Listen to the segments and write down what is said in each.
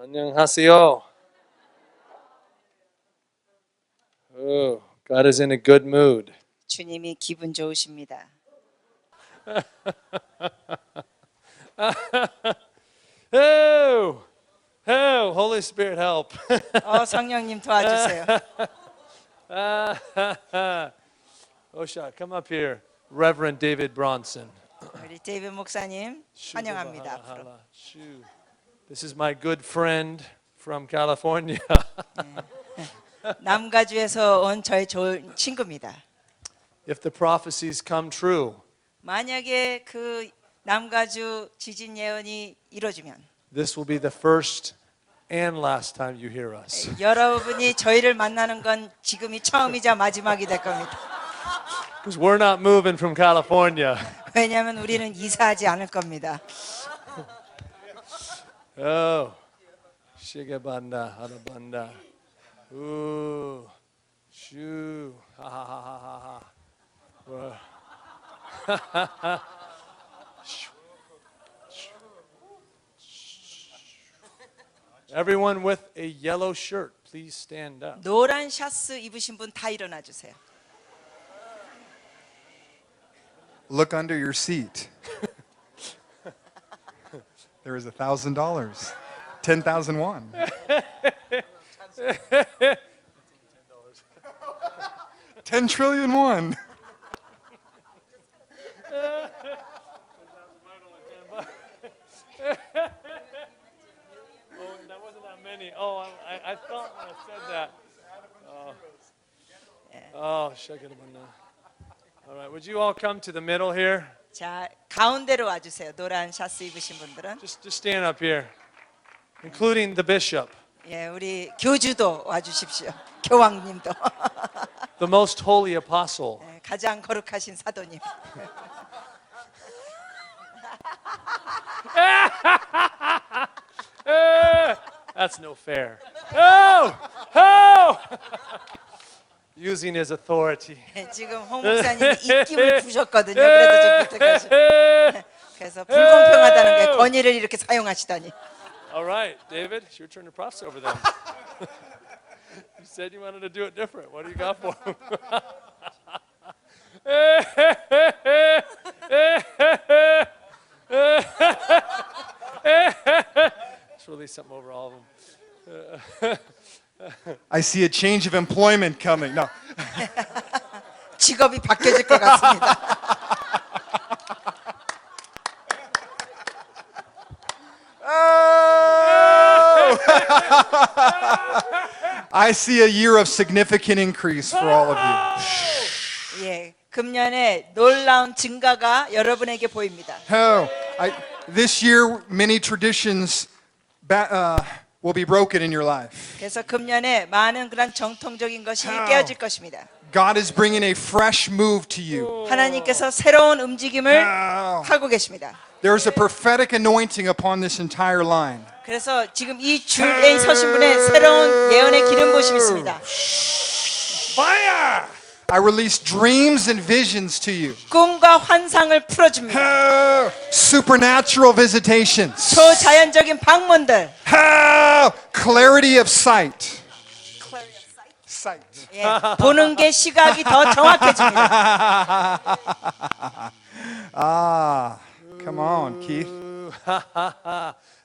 안녕하세요. Oh, God is in a good mood. 주님이 기분 좋으십니다. Oh, oh, Holy Spirit help. 성령님 도와주세요. Osha, come up here. Reverend David Bronson. 우리 데이비드 목사님 환영합니다. 앞으로. Shoo. This is my good friend from California. 남가주에서 온 저의 좋은 친구입니다. If the prophecies come true, 만약에 그 남가주 지진 예언이 이루어지면 this will be the first and last time you hear us. 여러분이 저희를 만나는 건 지금이 처음이자 마지막이 될 겁니다. Because we're not moving from California. 왜냐하면 우리는 이사하지 않을 겁니다. Oh, Shigabanda, Alabanda. Ooh, shoo, ha ha ha ha ha ha. Everyone with a yellow shirt, please stand up. 노란 샤스 입으신 분 다 일어나 주세요. Look under your seat. There is $1,000, 10,000 won. $10 trillion won. That wasn't that many. Oh, I thought when I said that. Oh, Shigabanda. All right, would you all come to the middle here? 자, 가운데로 와 주세요. 노란 샤스 입으신 분들은. Just stand up here, including the bishop, 예, 우리 교주도 와 주십시오. 교황님도. the most holy apostle. 예, 가장 거룩하신 사도님. That's no fair. Oh, oh! Using his authority. 예, 지금 홍 목사님이 입김을 부셨거든요. 그래서 좀 부탁하시고. 그래서 불공평하다는 게 권위를 이렇게 사용하시다니. All right, David, it's your turn to prophesy over them. You said you wanted to do it different. What do you got for him? Let's release something over all of them. I see a change of employment coming. No. 직업이 바뀌어질 것 같습니다. Oh! I see a year of significant increase for all of you. 예, 금년에 놀라운 증가가 여러분에게 보입니다. Oh, this year, many traditions will be broken in your life. 그래서 금년에 많은 그런 정통적인 것이 깨어질 것입니다. God is bringing a fresh move to you. 하나님께서 새로운 움직임을 Wow. 하고 계십니다. There's a prophetic anointing upon this entire line. 그래서 지금 이 줄에 서신 분의 새로운 예언의 기름 부으심이 있습니다. Fire! I release dreams and visions to you. 꿈과 환상을 풀어줍니다. Oh, supernatural visitations. 초자연적인 방문들. Oh, clarity of sight. Sight. 예, 보는 게 시각이 더 정확해집니다. Come on, Keith.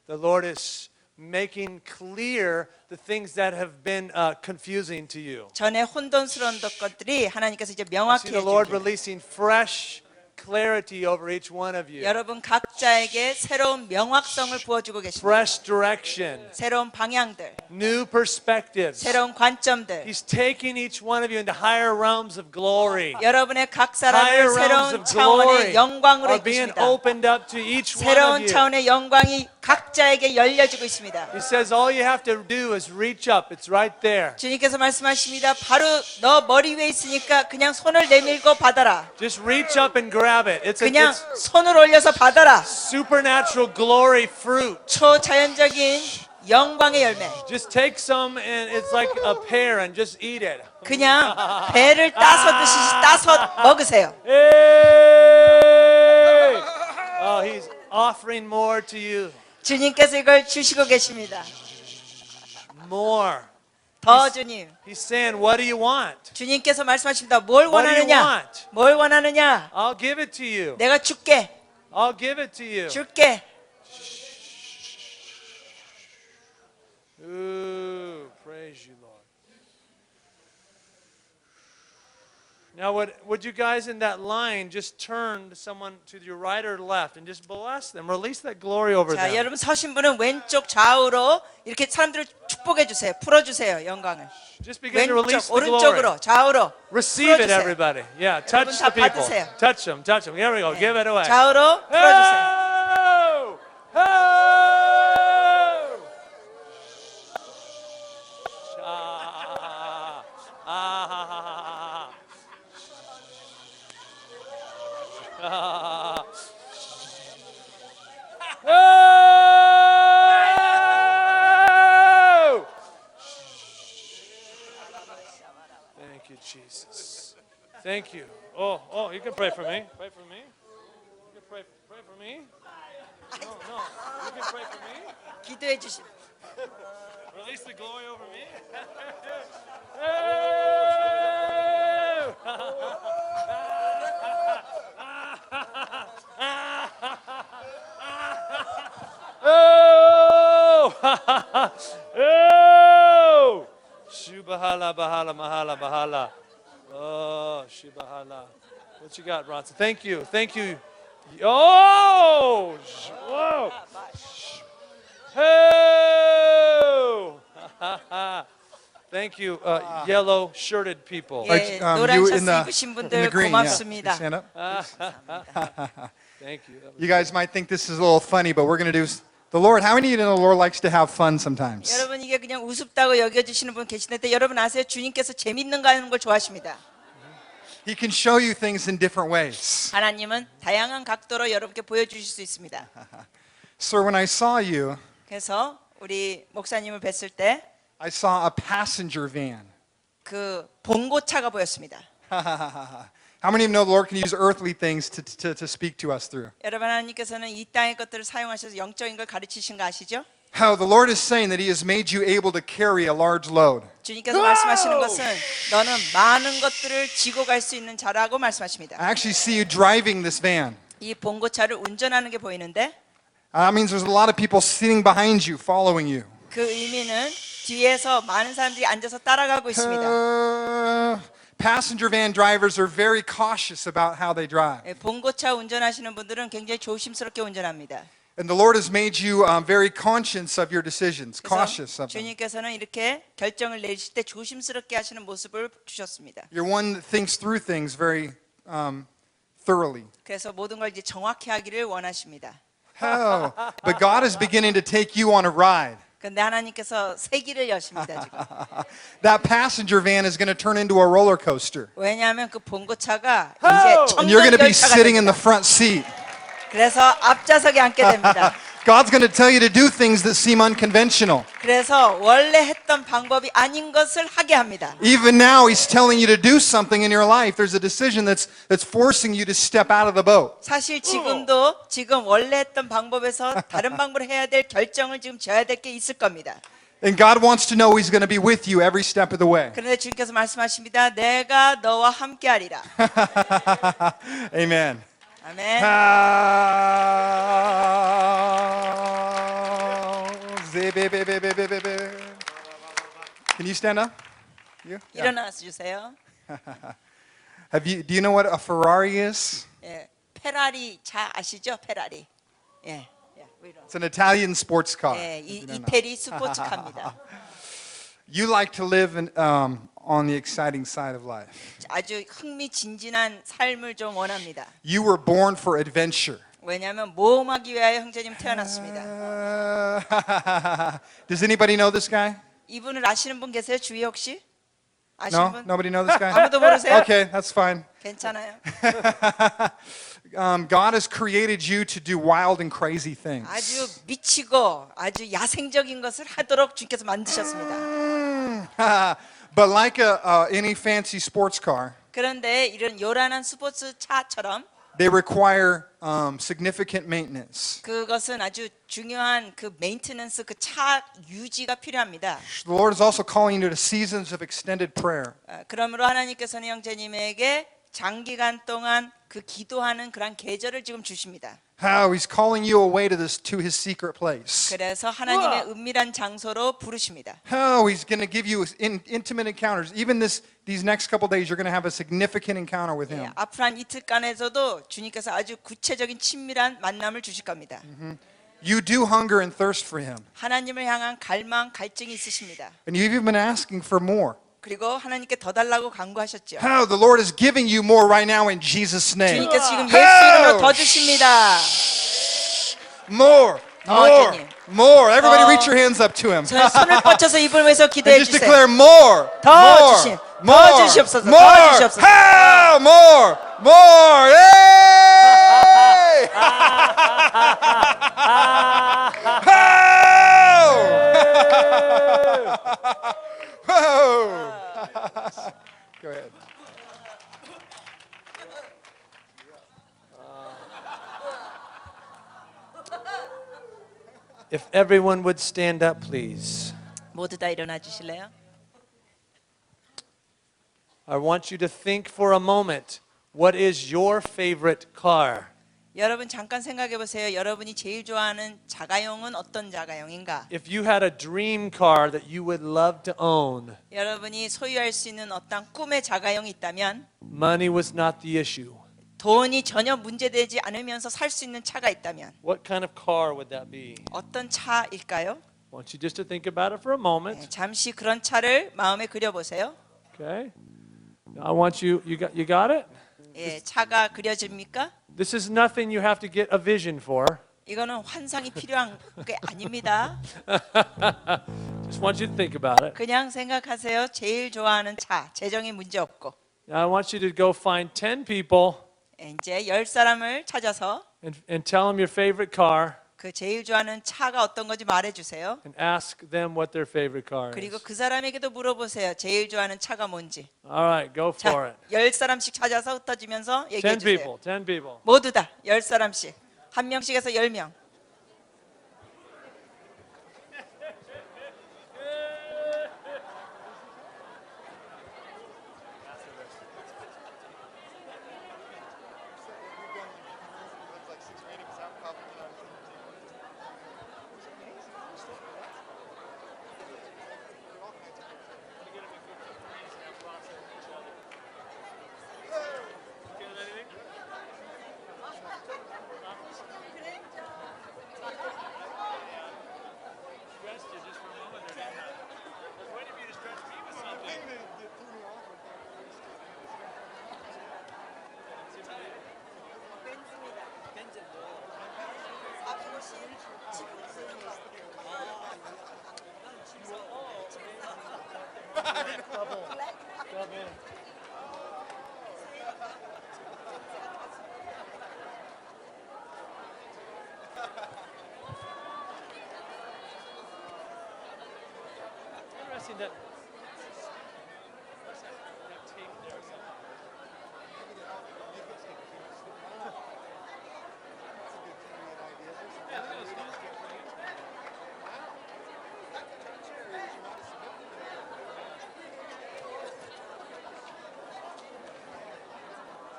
The Lord is making clear the things that have been confusing to you. 전에 혼돈스러운 것들이 하나님께서 이제 See the 명확해 Lord 주십니다. releasing fresh clarity over each one of you. 여러분 각자에게 새로운 명확성을 부어주고 계십니다. Fresh direction, 새로운 방향들, new perspectives. 새로운 관점들. He's taking each one of you into higher realms of glory. 여러분의 각 Higher 사람을 realms 새로운 of glory 차원의 영광으로 are being 이끄십니다. opened up to each one of 새로운 you. 차원의 영광이 각자에게 열려지고 있습니다. He says all you have to do is reach up. It's right there. 주님께서 말씀하십니다. 바로 너 머리 위에 있으니까 그냥 손을 내밀고 받아라. Just reach up and grab it. 그냥 It's 손을 올려서 받아라. supernatural glory fruit. 초자연적인 영광의 열매. Just take some and it's like a pear and just eat it. 그냥 배를 따서 드시지 따서 먹으세요. Hey! Oh, he's offering more to you. 주님께서 이걸 주시고 계십니다. More. 더 주님. He's saying, what do you want? 주님께서 말씀하십니다. 뭘 What do you 원하느냐? want? 뭘 원하느냐? I'll give it to you. 내가 줄게. I'll give it to you. 줄게. Ooh, praise you, Lord. Now, would you guys in that line just turn to someone to your right or left and just bless them, release that glory over 자, them. 여러분 서신 분은 왼쪽 좌우로 이렇게 사람들을 축복해 주세요. 풀어 주세요. 영광을. Just begin to release 왼쪽 the glory. 오른쪽으로 좌우로 Receive it, 풀어주세요. everybody. Yeah, touch 다 the people. 받으세요. Touch them, touch them. Here we go. Give it away. 좌우로 풀어 주세요. Oh! Oh! Ah, ah, ah. Oh! Thank you, Jesus. Thank you. Oh, you can pray for me. Pray for me. You can pray for me. No, you can pray for me. 기도해 주십시오. Release the glory over me. Oh! Shubahala, bahala, mahala, bahala. Oh, shibahala. What you got, Bronson? Thank you. Thank you. Oh! Whoa! Oh! Thank you, yellow-shirted people. 예, you 노란 in 셔츠 the- 입으신 in 분들 the green, yeah. 고맙습니다. Stand up. Thank you. You guys might think this is a little funny, but we're going to do the Lord. How many of you know the Lord likes to have fun sometimes? 여러분 이게 그냥 우습다고 여겨지시는 분 계시는데 여러분 아세요? 주님께서 재밌는 거 하는 걸 좋아하십니다. He can show you things in different ways. 하나님은 다양한 각도로 여러분께 보여주실 수 있습니다. Sir, when I saw you, 그래서 우리 목사님을 뵀을 때 I saw a passenger van. 그 봉고차가 보였습니다. How many of you know the Lord can use earthly things to speak to us through? 여러분 하나님께서는 이 땅의 것들을 사용하셔서 영적인 걸 가르치신 거 아시죠? How the Lord is saying that He has made you able to carry a large load. 주님께서 말씀하시는 것은 너는 많은 것들을 지고 갈 수 있는 자라고 말씀하십니다. I actually see you driving this van. 이 봉고차를 운전하는 게 보이는데 That means there's a lot of people sitting behind you, following you. 그 의미는 뒤에서 많은 사람들이 앉아서 따라가고 있습니다. Passenger van drivers are very cautious about how they drive. 예, 봉고차 운전하시는 분들은 굉장히 조심스럽게 운전합니다. And the Lord has made you very conscious of your decisions, cautious 그래서 of them. 주님께서는 이렇게 결정을 내리실 때 조심스럽게 하시는 모습을 주셨습니다. You're one that thinks through things very thoroughly. 그래서 모든 걸 이제 정확히 하기를 원하십니다. Oh, but God is beginning to take you on a ride. 그런데 하나님께서 세기를 여십니다 지금. That passenger van is going to turn into a roller coaster. 왜냐하면 그 봉고차가 Oh! 이제 And you're going to be 청년 sitting in the 열차가 됩니다. front seat. 그래서 앞좌석에 앉게 됩니다. God's going to tell you to do things that seem unconventional. 그래서 원래 했던 방법이 아닌 것을 하게 합니다. Even now, He's telling you to do something in your life. There's a decision that's forcing you to step out of the boat. 사실 지금도 지금 원래 했던 방법에서 다른 방법을 해야 될 결정을 지금 져야 될 게 있을 겁니다. And God wants to know He's going to be with you every step of the way. 그런데 주님께서 말씀하십니다. 내가 너와 함께하리라. Amen. 아멘. Can you stand up? You? Yeah. 일어나 주세요. Do you know what a Ferrari is? 예, 페라리 차 아시죠? 페라리. 예. It's an Italian sports car. 예, 이 You don't know. 이태리 스포츠카입니다. You like to live on the exciting side of life. 아주 흥미진진한 삶을 좀 원합니다. You were born for adventure. 왜냐하면 모험하기 위하여 형제님 태어났습니다. Does anybody know this guy? 이분을 아시는 분 계세요? 주위 혹시? 아시는 No? 분? Nobody know this guy? 아무도 모르세요? Okay, that's fine. 괜찮아요. God has created you to do wild and crazy things. 아주 미치고 아주 야생적인 것을 하도록 주님께서 만드셨습니다. But like any fancy sports car, 그런데 이런 요란한 스포츠 차처럼 they require significant maintenance. 그것은 아주 중요한 그 메인테넌스 그 차 유지가 필요합니다. The Lord is also calling you to seasons of extended prayer. 그러므로 하나님께서는 형제님에게 장기간 동안 그 기도하는 그런 계절을 지금 주십니다. How He's calling you away to His secret place. 그래서 하나님의 은밀한 장소로 부르십니다. How He's going to give you intimate encounters. Even these next couple days, you're going to have a significant encounter with Him. 앞으로 한 이틀간에서도 주님께서 아주 구체적인 친밀한 만남을 주실 겁니다. You do hunger and thirst for Him. 하나님을 향한 갈망, 갈증이 있으십니다. And you've even been asking for more. 그리고 하나님께 더 달라고 간구하셨죠. How the Lord is giving you more right now in Jesus' name. 주님께서 지금 예수 이름으로 더 주십니다. More, 더 more, 주님. more. Everybody reach your hands up to Him. 저 손을 뻗쳐서 입을 위해서 And 기도해 just 주세요. declare more, 더 more, 주심, 더 more, 주시옵소서, 더 more. 주시옵소서. How more, more. Yay! Whoa! Go ahead. If everyone would stand up, please. 모두 다 일어나 주실래요? I want you to think for a moment, what is your favorite car? 여러분 잠깐 생각해 보세요. 여러분이 제일 좋아하는 자가용은 어떤 자가용인가? If you had a dream car that you would love to own, 여러분이 소유할 수 있는 어떤 꿈의 자가용이 있다면 money was not the issue. 돈이 전혀 문제되지 않으면서 살 수 있는 차가 있다면 What kind of car would that be? 어떤 차일까요? I want you just to think about it for a moment. 잠시 그런 차를 마음에 그려보세요. Okay? I want you got it? 예, 차가 그려집니까? This is nothing you have to get a vision for. 이거는 환상이 필요한 게 아닙니다. Just want you to think about it. 그냥 생각하세요. 제일 좋아하는 차, 재정에 문제 없고. Now I want you to go find 10 people 이제 10사람을 찾아서 and tell them your favorite car 그 제일 좋아하는 차가 어떤 건지 말해주세요. and ask them what their favorite car 그리고 is. 그 사람에게도 물어보세요. 제일 좋아하는 차가 뭔지. All right, go for 자, it. 10사람씩 찾아서 흩어지면서 10 얘기해 주세요. people, 10 people. 모두 다 10사람씩. 한 명씩 해서 10명. Interesting that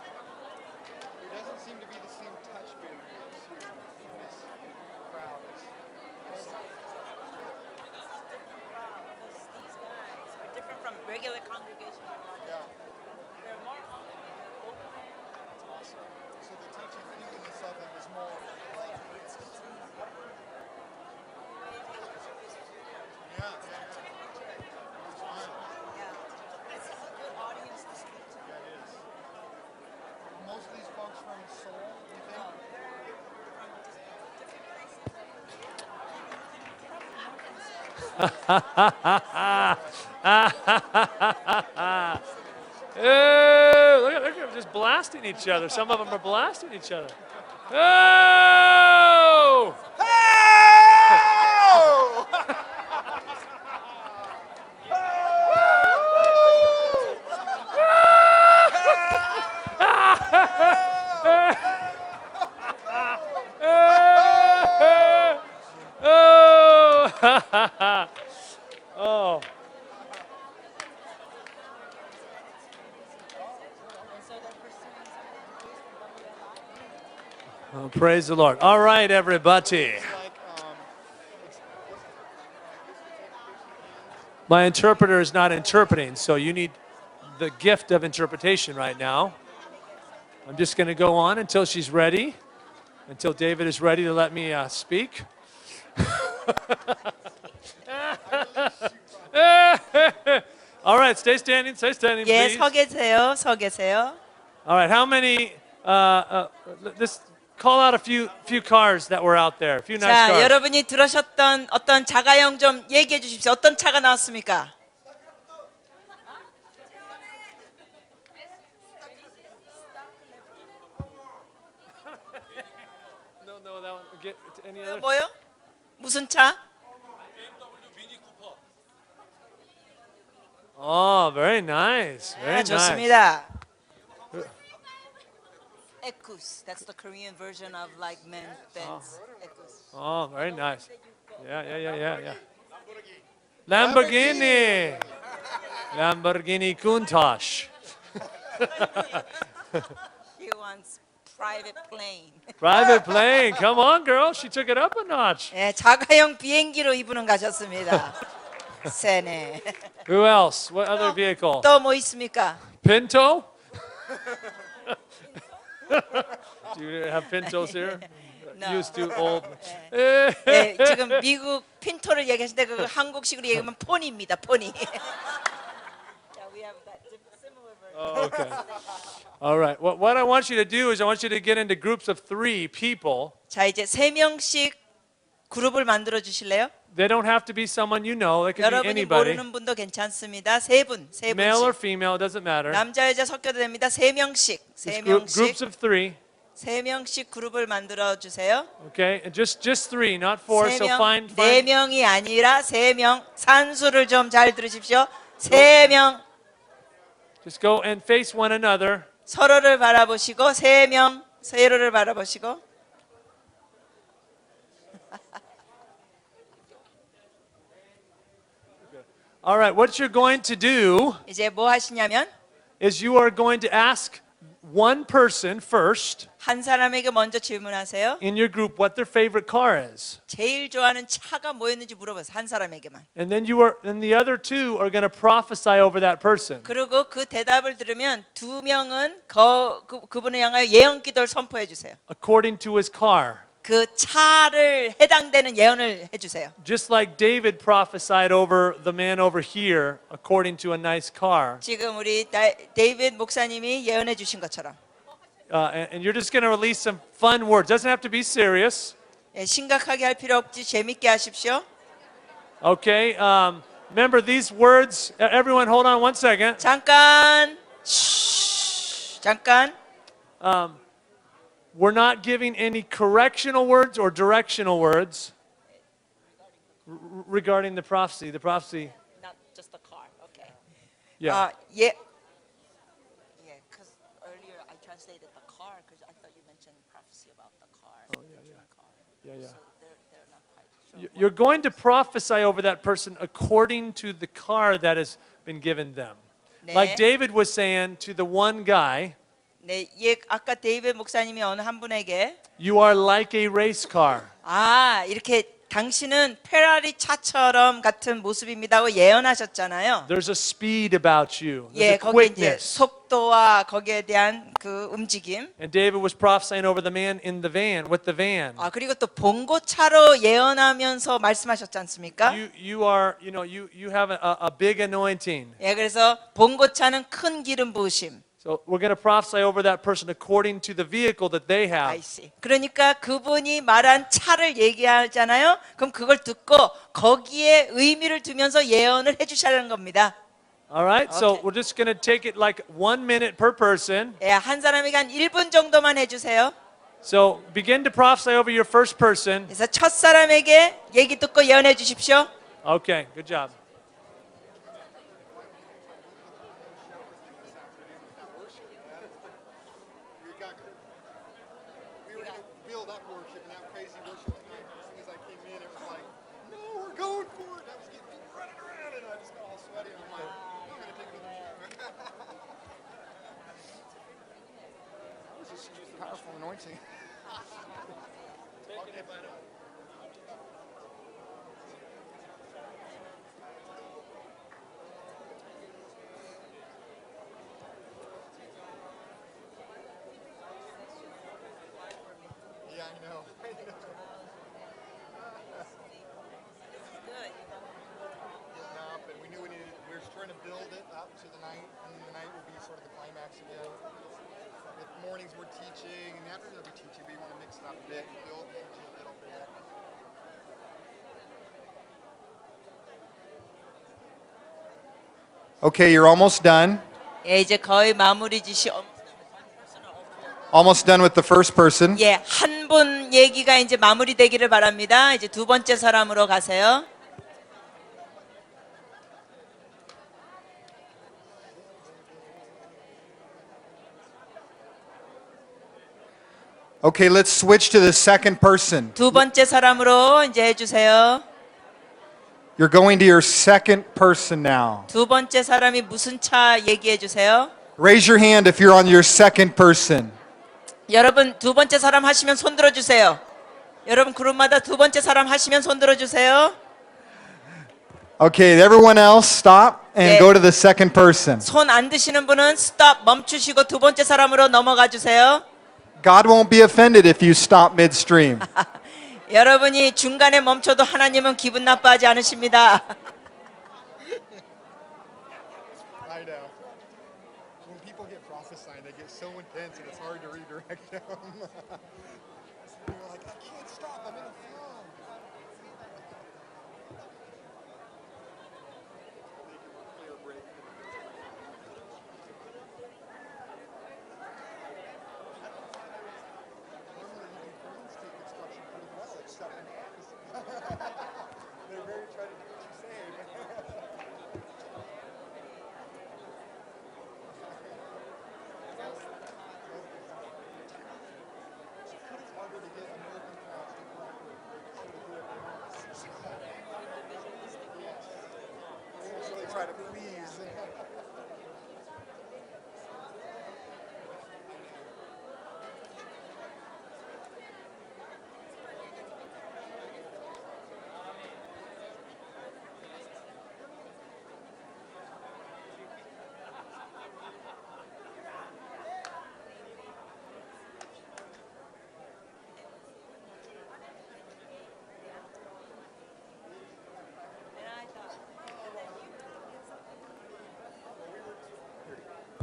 There doesn't seem to be the same touch barriers in this crowd. These guys are different from regular congregation. They're more So the touchy-feeliness of it is more like most of these folks from Seoul, you think? oh, look at them just blasting each other. Some of them are blasting each other. Oh! Oh. Oh, praise the Lord. All right, everybody. My interpreter is not interpreting, so you need the gift of interpretation right now. I'm just going to go on until she's ready, until David is ready to let me speak. All right, stay standing, 예, please. 서 계세요. 서 계세요. All right, how many? Let's call out a few cars that were out there, a few nice 자, cars. 여러분이 들으셨던 어떤 자가용 좀 얘기해 주십시오. 어떤 차가 나왔습니까? No, that one. Get any other? 뭐요? 무슨 차? Oh, very nice, very 아, nice. 좋습니다. Ekus. That's the Korean version of like men's Benz. Ekus. Oh, very nice. Yeah. Lamborghini. Lamborghini Countach. He wants private plane. Private plane. Come on, girl. She took it up a notch. 예, 자가용 비행기로 이분은 가셨습니다. 세네. Who else? What other vehicle? 또 뭐 있습니까? Pinto? Do you have Pintos here? No. Used to old. 예, 지금 미국 핀토를 얘기하시는데 그 한국식으로 얘기하면 포니입니다. 포니. Yeah, we have that similar version. Oh, okay. All right. What I want you to do is I want you to get into groups of 3 people. 자, 이제 3명씩 그룹을 만들어 주실래요? They don't have to be someone you know. They could be 여러분이 anybody. 모르는 분도 괜찮습니다. 세 Male or 분씩. female, it doesn't matter. 남자 여자 섞여도 됩니다. 3명씩. Just groups of 3. 3명씩 그룹을 만들어 주세요. Okay, and just 3, not 4. So find 4명이 아니라 3명. 산수를 좀 잘 들으십시오. 3명 just go and face one another. 서로를 바라보시고 3명 서로를 바라보시고 All right, what you're going to do 이제 뭐 하시냐면 is you are going to ask one person first 한 사람에게 먼저 질문하세요. in your group what their favorite car is. 제일 좋아하는 차가 뭐였는지 물어보세요. 한 사람에게만. And then the other 2 are going to prophesy over that person. 그리고 그 대답을 들으면 2명은 그분을 향하여 예언 기도를 선포해 주세요. According to his car. 그 차를 해당되는 예언을 해 주세요. Just like David prophesied over the man over here according to a nice car. 지금 우리 데이비드 목사님이 예언해 주신 것처럼. And you're just going to release some fun words. Doesn't have to be serious. 예, 심각하게 할 필요 없지 재밌게 하십시오. Okay. Remember these words. Everyone, hold on one second. 잠깐. 잠깐. We're not giving any correctional words or directional words regarding the prophecy. The prophecy. Not just the car. Okay. Yeah. 예. Yeah, because earlier I translated the car because I thought you mentioned prophecy about the car. Oh, Yeah. So they're not quite sure. You're going to prophesy over that person according to the car that has been given them. 네. Like David was saying to the one guy, 네, 예, 아까 데이비드 목사님이 어느 한 분에게 you are like a race car. 이렇게 당신은 페라리 차처럼 같은 모습입니다고 예언하셨잖아요. There's a speed about you. There's 예, a 거기에 이제 quickness. 속도와 거기에 대한 그 움직임. And David was prophesying over the man in the van, with the van. 그리고 또 봉고차로 예언하면서 말씀하셨지 않습니까? You have a big anointing. 예, 그래서 봉고차는 큰 기름 부으심. So we're going to prophesy over that person according to the vehicle that they have. 그러니까 그분이 말한 차를 얘기하잖아요. 그럼 그걸 듣고 거기에 의미를 두면서 예언을 해주시라는 겁니다. All right, so Okay. we're just going to take it like 1 minute per person. 예, 한 사람에게 한 1분 정도만 해주세요. So begin to prophesy over your first person. 그래서 첫 사람에게 얘기 듣고 예언해 주십시오. Okay, good job. We were going to build up worship and have crazy worship tonight. As soon as I came in, it was like, no, we're going anointing. Yeah, I know. Good. Getting up, and we knew we needed. We were trying to build it up to the night, and the night would be sort of the climax again. The mornings we're teaching, and the afternoons we're teaching, but you want to mix it up a bit, build things a little bit. Okay, you're almost done. 예, 이제 거의 마무리 짓이 Almost done with the first person. 예, 한 분 얘기가 이제 마무리되기를 바랍니다. 이제 두 번째 사람으로 가세요. Okay, let's switch to the second person. 두 번째 사람으로 이제 해주세요. You're going to your second person now. 두 번째 사람이 무슨 차 얘기해 주세요. Raise your hand if you're on your second person. 여러분 두 번째 사람 하시면 손 들어 주세요. 여러분 그룹마다 두 번째 사람 하시면 손 들어 주세요. Okay, everyone else stop and 네. go to the second person. 손 안 드시는 분은 스톱 멈추시고 두 번째 사람으로 넘어가 주세요. God won't be offended if you stop midstream. 여러분이 중간에 멈춰도 하나님은 기분 나빠하지 않으십니다. I know. When people get prophesying, they get so intense and it's hard to redirect them. You're like, I can't stop, I'm in a flow. Clear break. Normally, Ukrainians take instruction pretty well, except in prophecy. They're very trying to do what you say. It's harder to get American crowds to cooperate than to do everything else. Yes. They usually try to please.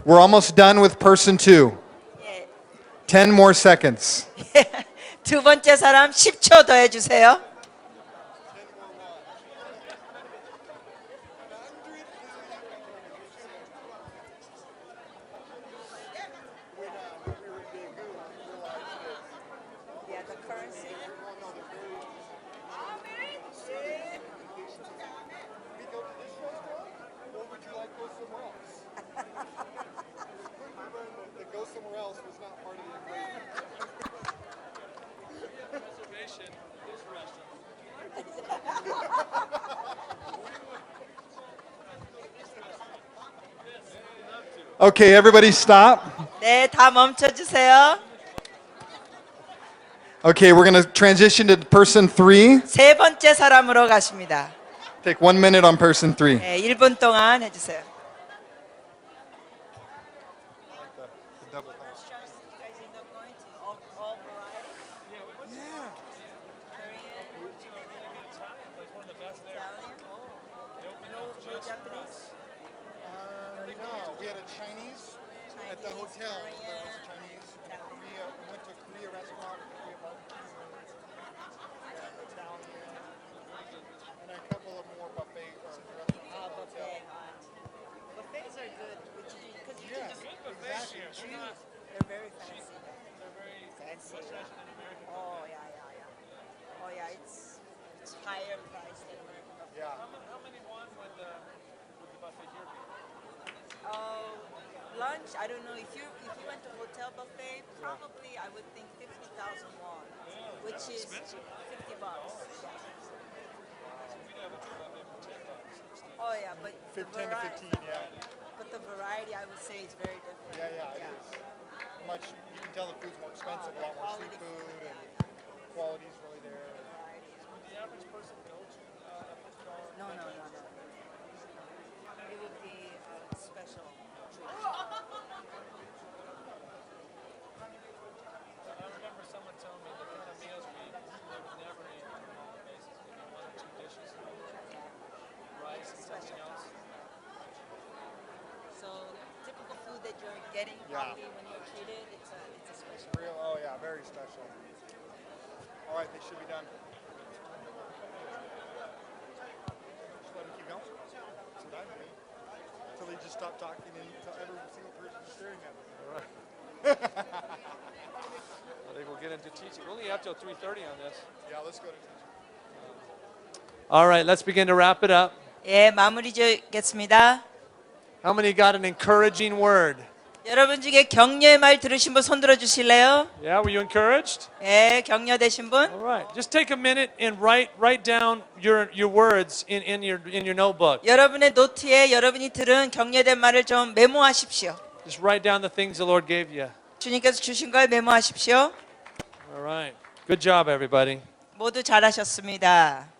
We're almost done with person two. 예. 10 more seconds. 두 번째 사람 10초 더 해주세요. Go somewhere else was not part of the equation. Reservation is restaurant. Okay, everybody stop. 네, 다 멈춰주세요. Okay, we're going to transition to person three. 세 번째 사람으로 가십니다. Take 1 minute on person three. 네, 1분 동안 해주세요. No, we had a Chinese at the hotel. There was a Chinese. Korea. We went to a Korea restaurant, Korea barbecue, and Italian, and a couple of more buffet restaurants. Buffets are good because you Yeah, can just exactly. choose. They're very fancy. They're very Fancy. much nicer than American. Oh yeah. Oh yeah, it's higher price than American buffet. Yeah. How many won would the buffet here be? Oh, lunch. I don't know if you went to hotel buffet, probably I would think 50,000 won, which is $50. Yeah. We'd have a buffet for $10. Oh yeah, but 15 to 15, yeah. But the variety, I would say, is very different. Yeah, it is. much. You can tell the food's more expensive, a lot more seafood, and quality's really there. The average person go to a $50 No, no, no, no. It would be a special treat. I remember someone telling me the kind of meals we would never eat on a normal basis. Maybe one or two dishes, rice and something else. So typical food that you're getting Yeah. probably when you're treated, it's a special. Real, oh yeah, very special. All right, they should be done. Just let them keep going. That's what I mean. Until they just stop talking and until every single person is staring at them. I think we'll get into teaching. We only have till 3:30 on this. Yeah, let's go to teaching. All right, let's begin to wrap it up. 예, 마무리 짓겠습니다. How many got an encouraging word? 여러분 중에 격려의 말 들으신 분 손 들어 주실래요? Yeah, were you encouraged? 예, 격려되신 분? All right. Just take a minute and write down your words in your notebook. 여러분의 노트에 여러분이 들은 격려된 말을 좀 메모하십시오. Just write down the things the Lord gave you. 주님께서 주신 걸 메모하십시오. All right. Good job, everybody. 모두 잘하셨습니다.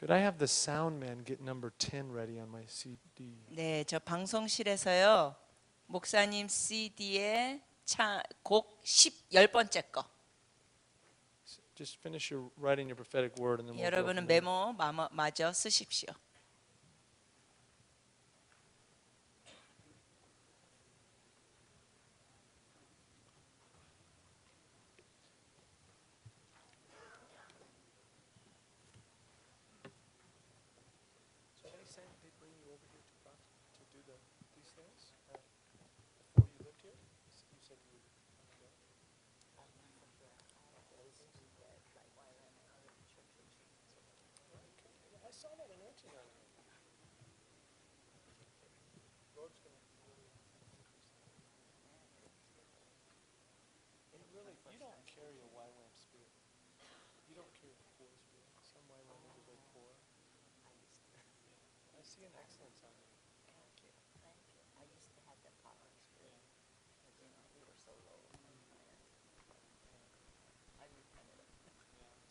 Could I have the sound man get number 10 ready on my CD? 네, 저 방송실에서요. 목사님 CD에 곡 10번째 거. Just finish your writing your prophetic word and then we'll go 여러분은 from there. 메모 마저 쓰십시오. So they say they bring you over here to do these things before you lived here? You said you I saw that anointing on you. Lord's gonna really you don't carry a YWAM spirit. You don't carry a poor spirit. Some YWAM are very poor. I see an excellence on you. I used to have that power spirit. You know, we were so low. I repented it.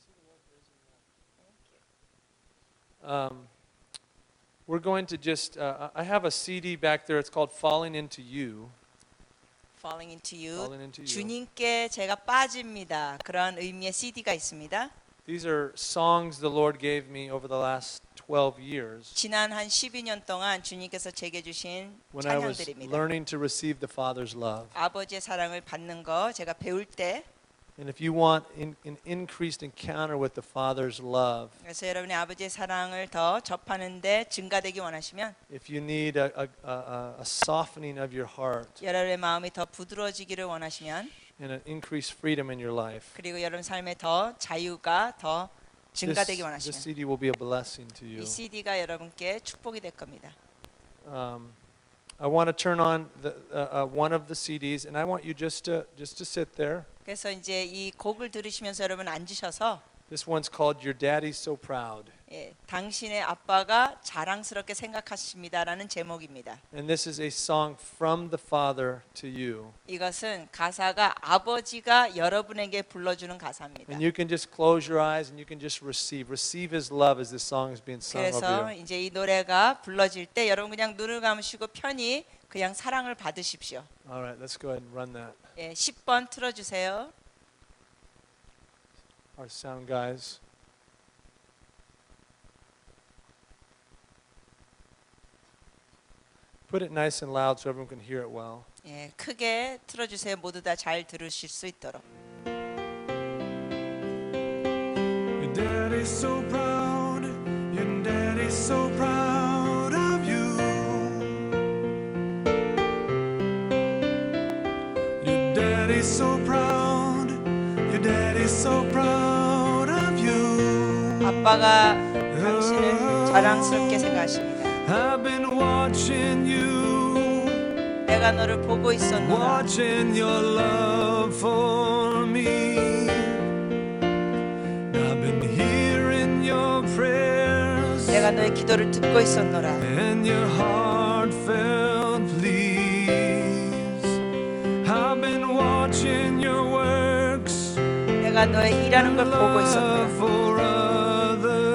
See the Lord raising you up. Thank you. We're going to just, I have a CD back there. It's called Falling Into You. Falling into you. Falling into you. 주님께 제가 빠집니다. 그런 의미의 CD가 있습니다. These are songs the Lord gave me over the last 12 years 지난 한 12년 동안 주님께서 제게 주신 when I was 찬양들입니다. learning to receive the Father's love. 아버지의 사랑을 받는 거 제가 배울 때 And if you want an increased encounter with the Father's love, 그래서 여러분의 아버지의 사랑을 더 접하는데 증가되기 원하시면 if you need a softening of your heart 여러분의 마음이 더 부드러워지기를 원하시면 and an increased freedom in your life, 그리고 여러분 삶에 더 자유가 더 증가되기 this 원하시면 CD will be a blessing to you. 이 CD가 여러분께 축복이 될 겁니다. I want to turn on one of the CDs, and I want you just to sit there. 그래서 이제 이 곡을 들으시면서 여러분 앉으셔서 This one's called Your Daddy's So Proud. 예, 당신의 아빠가 자랑스럽게 생각하십니다라는 제목입니다. And this is a song from the Father to you. 이것은 가사가 아버지가 여러분에게 불러주는 가사입니다. And you can just close your eyes and you can just receive His love as this song is being sung over 그래서 you. 이제 이 노래가 불러질 때 여러분 그냥 눈을 감으시고 편히 그냥 사랑을 받으십시오. All right, let's go ahead and run that. 예, 10번 틀어주세요. Our sound guys. Put it nice and loud so everyone can hear it well. 예, 크게 틀어주세요. 모두 다 잘 들으실 수 있도록. Your daddy's so proud. Your daddy's so proud of you. Your daddy's so proud. Your daddy's so proud of you. 아빠가 Of 자랑스럽게 생각하십니다. I've been watching you, 내가 너를 보고 있었노라. watching your love for me. I've been hearing your prayers 내가 너의 기도를 듣고 있었노라. and your heartfelt pleas. I've been watching your works, 내가 너의 일하는 걸 보고 love 있었노라. for others.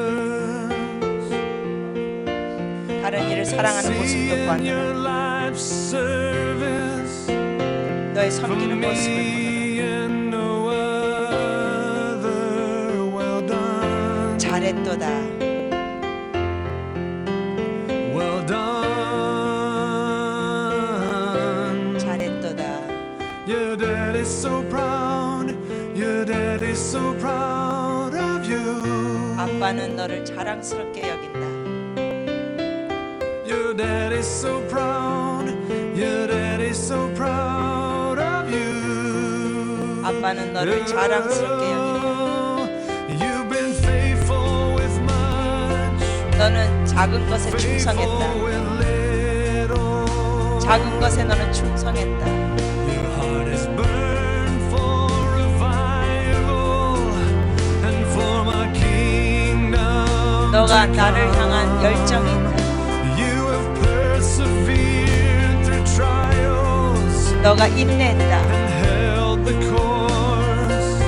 다른 일을 사랑하는 모습도 Seeing 보았노라. your life's service 너의 for 섬기는 모습을 보노라. me and no other. Well done, 잘했도다. well done. 잘했도다. Your daddy's so proud, your daddy's so proud of you. 아빠는 너를 자랑스럽게 여긴다. Your daddy's so proud, your daddy's so proud of you. 아빠는 너를 자랑스럽게 여긴다. You've been faithful with much, 너는 작은 것에 faithful 충성했다. with little. 작은 것에 너는 충성했다. Your heart is burned for revival and for my kingdom. 너가 to 나를 come. 향한 열정이 있다. You have persevered through trials 너가 인내했다. and held the course.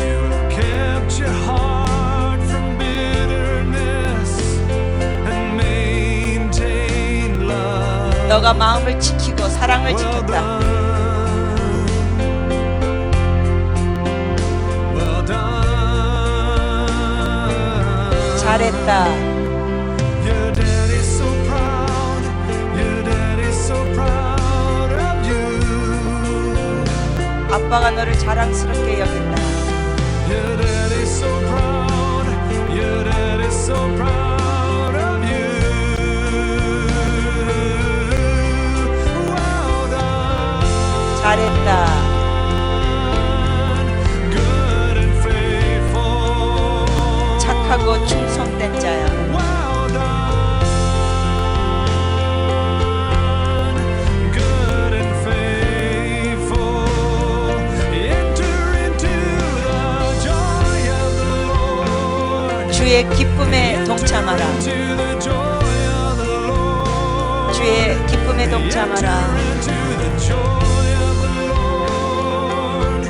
You have kept your heart from bitterness and maintained love. 너가 마음을 지키고 사랑을 Well 지켰다. done. Well done. 잘했다. Your daddy's so proud, your daddy's so proud of you. 아빠가 너를 자랑스럽게 여긴다. Your daddy's so proud, your daddy's so proud of you. Well done, 잘했다. good and faithful. 착하고 충성된 자야. Well done, good and faithful. Enter into the joy of the Lord. 주의 기쁨에 동참하라. Into the joy of the Lord. 주의 기쁨에 동참하라. Enter into the joy of the Lord.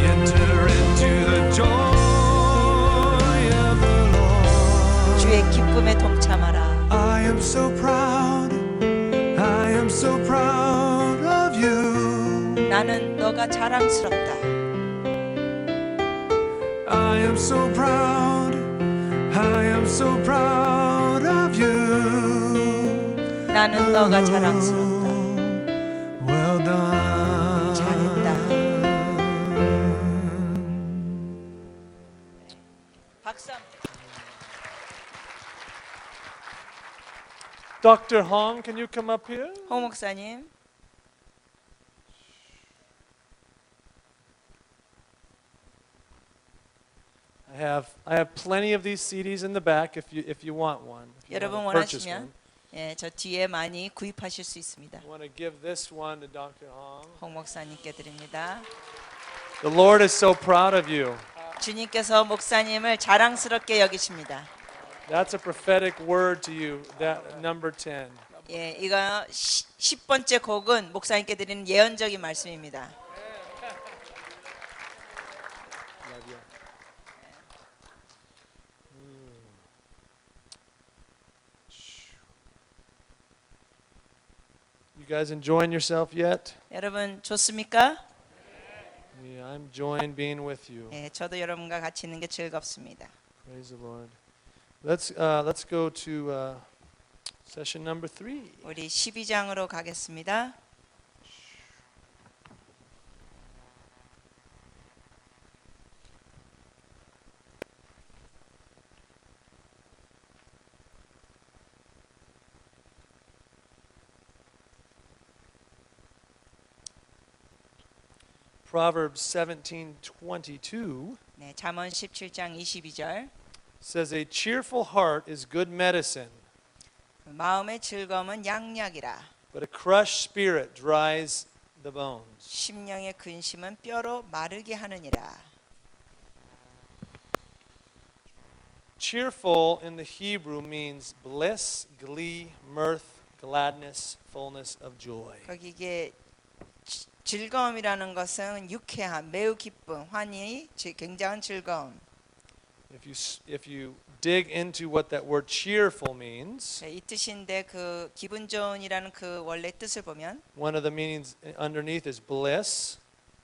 Enter into the joy of the Lord. 주의 기쁨에 동참하라. I am so proud, I am so proud of you. 나는 너가 자랑스럽다. I am so proud, I am so proud of you. 나는 너가 자랑스럽다. Well done. 잘했다. 박수. Dr. Hong, can you come up here? 홍 목사님. I have plenty of these CDs in the back if you want one. If you 여러분 want to purchase 원하시면 one. 예, 저 뒤에 많이 구입하실 수 있습니다. I want to give this one to Dr. Hong. 홍 목사님께 드립니다. The Lord is so proud of you. 주님께서 목사님을 자랑스럽게 여기십니다. That's a prophetic word to you. That number 10. 예, 이거 10번째 곡은 목사님께 드리는 예언적인 말씀입니다. Love you. You guys enjoying yourself yet? 여러분 좋습니까? Yeah, I'm enjoying being with you. 예, 저도 여러분과 같이 있는 게 즐겁습니다. Praise the Lord. Let's go to session number 3. 우리 12장으로 가겠습니다. Proverbs 17:22. 네, 잠언 17장 22절. says a cheerful heart is good medicine, 마음의 즐거움은 양약이라. but a crushed spirit dries the bones. 심령의 근심은 뼈로 마르게 하느니라. Cheerful in the Hebrew means bliss, glee, mirth, gladness, fullness of joy. 거기 이게 즐거움이라는 것은 유쾌함, 매우 기쁨, 환희, 굉장한 즐거움. If you dig into what that word cheerful means, 이 뜻인데 그 기분 좋은이라는 그 원래 뜻을 보면 one of the meanings underneath is bliss,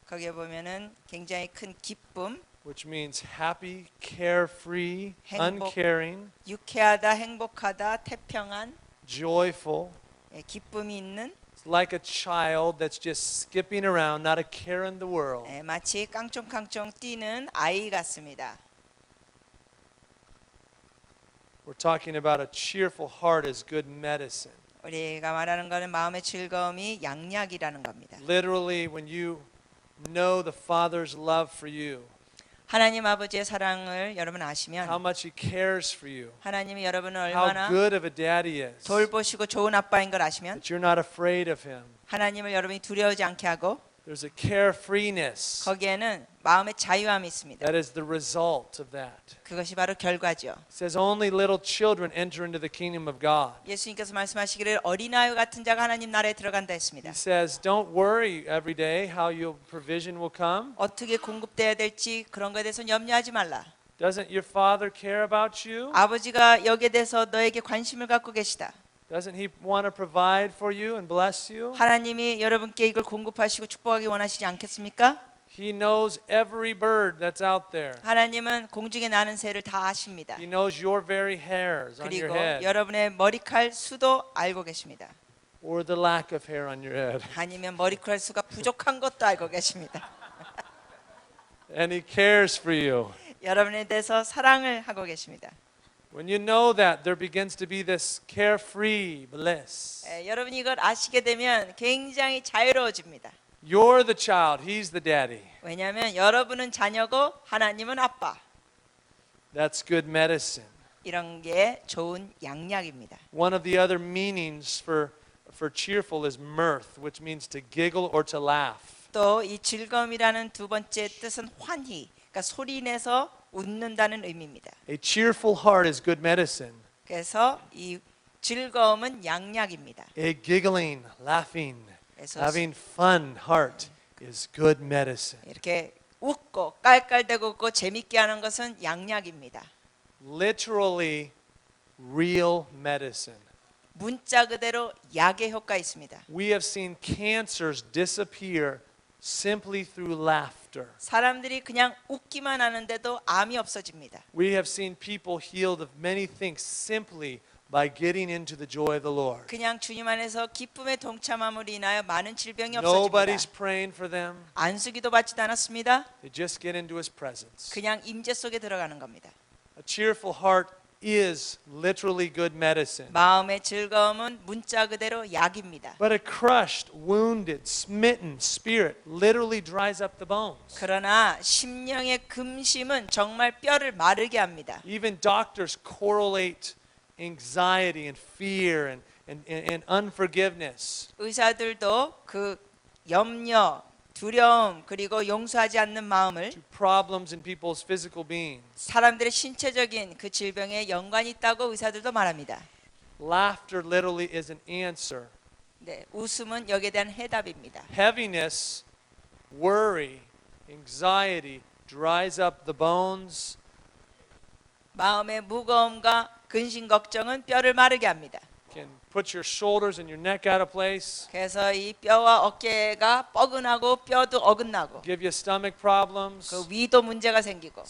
거기에 보면은 굉장히 큰 기쁨, which means happy, carefree, 행복. uncaring, 유쾌하다, 행복하다, 태평한, joyful. 기쁨이 있는, It's like a child that's just skipping around, not a care in the world. 마치 깡총깡총 뛰는 아이 같습니다. We're talking about a cheerful heart is good medicine. 우리가 말하는 것은 마음의 즐거움이 양약이라는 겁니다. Literally, when you know the Father's love for you, 하나님 아버지의 사랑을 여러분 how 아시면 much He cares for you, 하나님이 여러분을 how 얼마나 good of a daddy is, 돌보시고 좋은 아빠인 걸 아시면 that you're not afraid of Him. 하나님을 여러분이 두려워하지 않게 하고 There's a carefreeness 거기에는 마음의 자유함이 있습니다. that is the result of that. 그것이 바로 결과죠. It says only little children enter into the kingdom of God. 예수님께서 말씀하시기를 어린아이 같은 자가 하나님 나라에 들어간다 He 했습니다. says, don't worry every day how your provision will come. 어떻게 공급돼야 될지 그런 것에 대해서 염려하지 말라. Doesn't your Father care about you? 아버지가 여기에 대해서 너에게 관심을 갖고 계시다. Doesn't He want to provide for you and bless you? 하나님이 여러분께 이걸 공급하시고 축복하기 원하시지 않겠습니까? He knows every bird that's out there. 하나님은 공중에 나는 새를 다 아십니다. He knows your very hairs on your 그리고 head 여러분의 머리칼 수도 알고 계십니다. or the lack of hair on your head. 아니면 머리칼 수가 부족한 것도 알고 계십니다. And He cares for you. 여러분에 대해서 사랑을 하고 계십니다. When you know that, there begins to be this carefree bliss. 여러분이 이걸 아시게 되면 굉장히 자유로워집니다. You're the child, He's the daddy. 왜냐하면 여러분은 자녀고 하나님은 아빠. That's good medicine. 이런 게 좋은 양약입니다. One of the other meanings for cheerful is mirth, which means to giggle or to laugh. 또 이 즐거움이라는 두 번째 뜻은 환희, 그러니까 소리 내서 웃는다는 의미입니다. A cheerful heart is good medicine. 그래서 이 즐거움은 양약입니다. A giggling, laughing, 그래서 having fun heart is good medicine. 이렇게 웃고 깔깔대고 웃고 재밌게 하는 것은 양약입니다. Literally real medicine. 문자 그대로 약의 효과 있습니다. We have seen cancers disappear simply through laughter. 사람들이 그냥 웃기만 하는데도 암이 없어집니다. We have seen people healed of many things simply by getting into the joy of the Lord. 그냥 주님 안에서 기쁨의 동참함으로 인하여 많은 질병이 Nobody's 없어집니다. praying for them. 안수기도 받지도 않았습니다. They just get into His presence. 그냥 임재 속에 들어가는 겁니다. A cheerful heart is literally good medicine. 마음의 즐거움은 문자 그대로 약입니다. But a crushed, wounded, smitten spirit literally dries up the bones. 그러나 심령의 금심은 정말 뼈를 마르게 합니다. Even doctors correlate anxiety and fear and unforgiveness 의사들도 그 염려, 두려움 그리고 용서하지 않는 마음을 to problems in people's physical beings. 사람들의 신체적인 그 질병에 연관이 있다고 의사들도 말합니다. Laughter literally is an answer. 네, 웃음은 여기에 대한 해답입니다. Heaviness, worry, anxiety dries up the bones. 마음의 무거움과 근심 걱정은 뼈를 마르게 합니다. Can put your shoulders and your neck out of place. 그래서 이 뼈와 어깨가 뻐근하고 뼈도 어긋나고 Give you stomach problems. 그 위도 문제가 생기고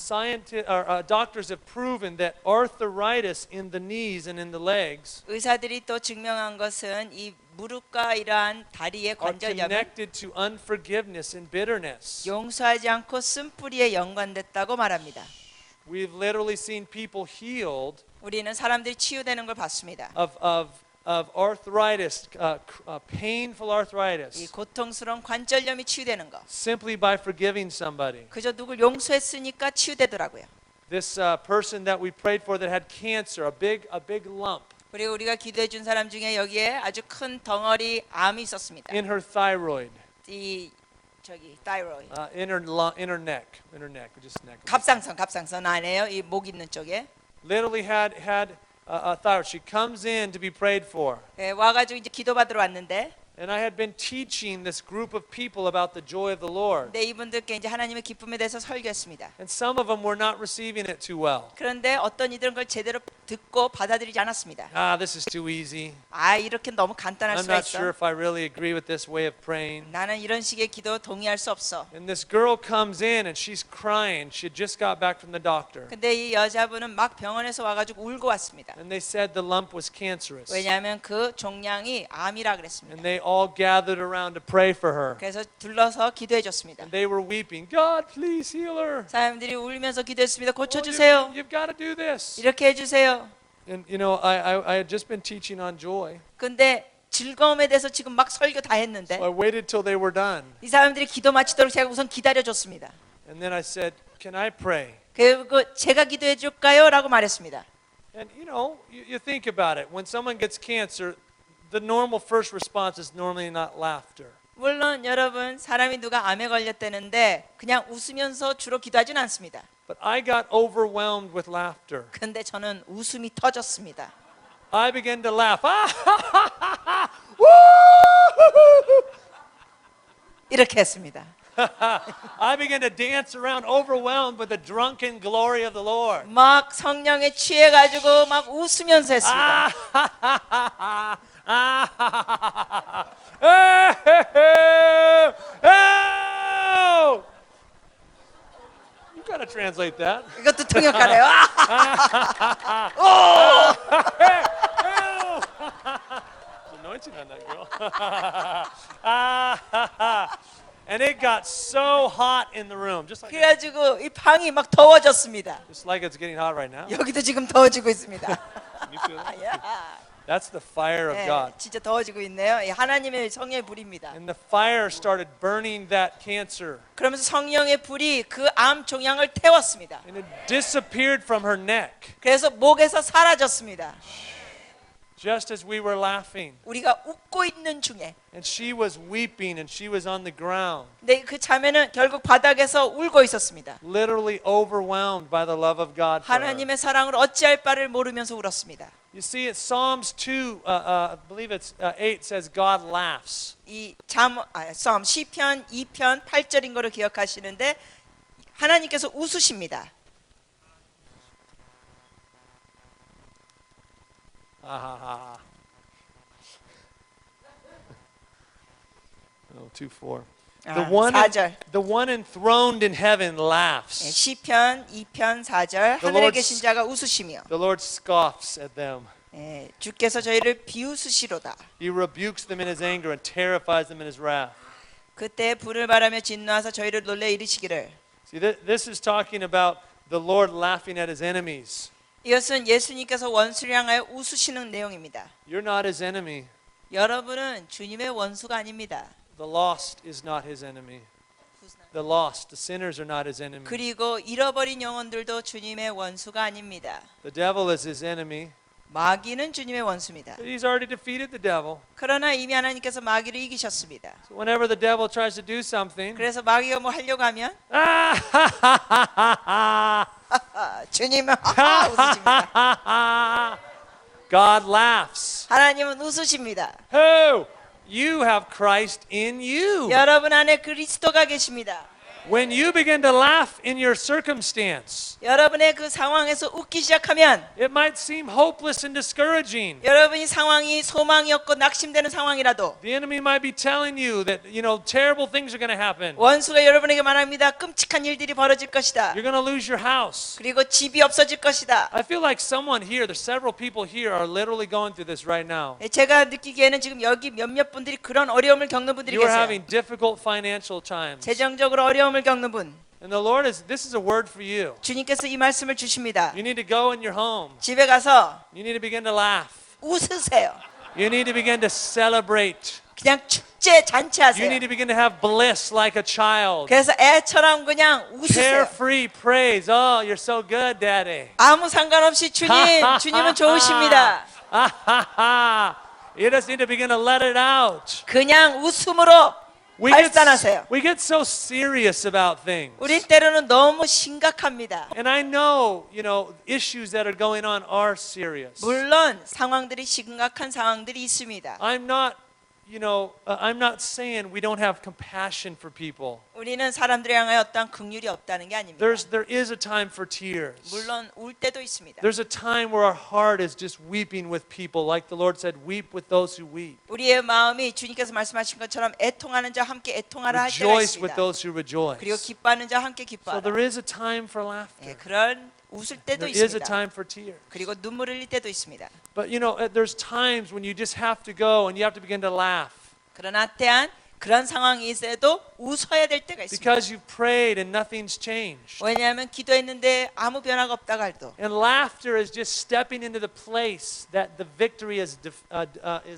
Doctors have proven that arthritis in the knees and in the legs 의사들이 또 증명한 것은 이 무릎과 이러한 다리의 are 관절염은 connected to unforgiveness and bitterness. 용서하지 않고 쓴뿌리에 연관됐다고 말합니다. We've literally seen people healed 우리는 사람들이 치유되는 걸 봤습니다. of arthritis, painful 이 arthritis, 고통스러운 관절염이 치유되는 거. simply by forgiving somebody. 그저 누굴 용서했으니까 치유되더라고요. this person that we prayed for that had cancer, a big lump 그리고 우리가 기도해 준 사람 중에 여기에 아주 큰 덩어리 암이 있었습니다. in her thyroid, 이 저기 thyroid. in her neck, just neck. 갑상선 안에요. 이 목 있는 쪽에. Literally had a thyroid. She comes in to be prayed for. 예, 와가지고 이제 기도받으러 왔는데, And I had been teaching this group of people about the joy of the Lord. 네, 이분들께 이제 하나님의 기쁨에 대해서 설교했습니다. And some of them were not receiving it too well. 그런데 어떤 이들은 그걸 제대로 듣고 받아들이지 않았습니다. This is too easy. 이렇게 너무 간단할 I'm 수가 not sure 있어. if I really agree with this way of praying. 나는 이런 식의 기도 동의할 수 없어. And this girl comes in and she's crying. She had just got back from the doctor. 근데 이 여자분은 막 병원에서 와가지고 울고 왔습니다. And they said the lump was cancerous. 왜냐하면 그 종양이 암이라 그랬습니다. And they all gathered around to pray for her. 그래서 둘러서 기도해 줬습니다. And they were weeping. God, please heal her. 사람들이 울면서 기도했습니다. Oh, 고쳐주세요. you've got to do this. 이렇게 해주세요. And you know, I had just been teaching on joy. 근데 즐거움에 대해서 지금 막 설교 다 했는데 So I waited till they were done. 이 사람들이 기도 마치도록 제가 우선 기다려줬습니다. And then I said, can I pray? 그리고 제가 기도해 줄까요? 라고 말했습니다. And you know, you think about it. When someone gets cancer, the normal first response is normally not laughter. 물론 여러분 사람이 누가 암에 걸렸다는데 그냥 웃으면서 주로 기도하진 않습니다. But I got overwhelmed with laughter. 근데 저는 웃음이 터졌습니다. I began to laugh. Woo! 이렇게 했습니다. I began to dance around, overwhelmed with the drunken glory of the Lord. 막 성령에 취해가지고 막 웃으면서 했습니다. You gotta translate that. 이것도 통역하래요. There's anointing on that girl. And it got so hot in the room, just 그래가지고 이 방이 막 더워졌습니다. it's getting hot right now. 여기도 지금 더워지고 있습니다. Can you feel that? 야, That's the fire of 네, God. 진짜 더워지고 있네요. 이 하나님의 성령의 불입니다. And the fire started burning that cancer. 그러면서 성령의 불이 그 암 종양을 태웠습니다. And it disappeared from her neck 그래서 목에서 사라졌습니다. just as we were laughing. 우리가 웃고 있는 중에, And she was weeping and she was on the ground, 근데 그 자매는 결국 바닥에서 울고 있었습니다. literally overwhelmed by the love of God. For her. 하나님의 사랑을 어찌할 바를 모르면서 울었습니다. You see, it Psalms 2, I believe it's 8 says God laughs. 이 썸 시편 2편 8절인 거로 기억하시는데 하나님께서 웃으십니다. Oh, 2:4. 아, 4절. The one enthroned in heaven laughs. 시편 2편 4절 The 하늘에 Lord's- 계신 자가 웃으시며 The Lord scoffs at them. 주께서 저희를 비웃으시로다. He rebukes them in his anger and terrifies them in his wrath. 그때 불을 바라며 진노하사 저희를 놀래 이르시기를. See, this is talking about the Lord laughing at his enemies. 이것은 예수님께서 원수를 향하여 웃으시는 내용입니다. You're not his enemy. 여러분은 주님의 원수가 아닙니다. The lost is not his enemy. The lost, the sinners are not his enemy. 그리고 잃어버린 영혼들도 주님의 원수가 아닙니다. The devil is his enemy. 마귀는 주님의 원수입니다. But he's already defeated the devil. 그러나 이미 하나님께서 마귀를 이기셨습니다. So whenever the devil tries to do something, 그래서 마귀가 뭐 하려고 하면 주님은 웃으십니다. God laughs. 하나님은 웃으십니다. Who? You have Christ in you. 여러분 안에 그리스도가 계십니다. When you begin to laugh in your circumstance, 여러분의 그 상황에서 웃기 시작하면 it might seem hopeless and discouraging. 여러분이 상황이 소망이 없고 낙심되는 상황이라도 The enemy might be telling you that, terrible things are going to happen. 원수가 여러분에게 말합니다. 끔찍한 일들이 벌어질 것이다. You're going to lose your house. 그리고 집이 없어질 것이다. I feel like someone here, there's several people here are literally going through this right now. 제가 느끼기에는 지금 여기 몇몇 분들이 그런 어려움을 겪는 분들이 You are 계세요. having difficult financial times. 재정적으로 어려움을 겪는 분. And the Lord this is a word for you. 주님께서 이 말씀을 주십니다. You need to go in your home. 집에 가서 You need to begin to laugh. 웃으세요. You need to begin to celebrate. 그냥 축제 You 잔치하세요. need to begin to have bliss like a child. 그래서 애처럼 그냥 웃으세요. Carefree praise. Oh, you're so good, Daddy. 아무 상관없이 주님은 좋으십니다. You just need to begin to let it out. 그냥 웃음으로 발산하세요. We get so serious about things. 우리 때로는 너무 심각합니다. And I know, issues that are going on are serious. 물론 상황들이 심각한 상황들이 있습니다. I'm not saying we don't have compassion for people. 우리는 사람들을 향하여 어떠한 긍휼이 없다는 게 아닙니다. There is a time for tears. 물론 울 때도 있습니다. There's a time where our heart is just weeping with people, like the Lord said, weep with those who weep. 우리의 마음이 주님께서 말씀하신 것처럼 애통하는 자와 함께 애통하라 할 때가 Rejoice with 있습니다. those who rejoice. 그리고 기뻐하는 자와 함께 So 기뻐하라. there is a time for laughter. 예, 그런 웃을 때도 There is a 있습니다. time for tears. 그리고 눈물 흘릴 때도 있습니다. But there's times when you just have to go and you have to begin to laugh 그러나 때한 그런 상황이 있어도 웃어야 될 때가 있습니다. because you've prayed and nothing's changed. 왜냐하면 기도했는데 아무 변화가 없다고 할도 And laughter is just stepping into the place that the victory is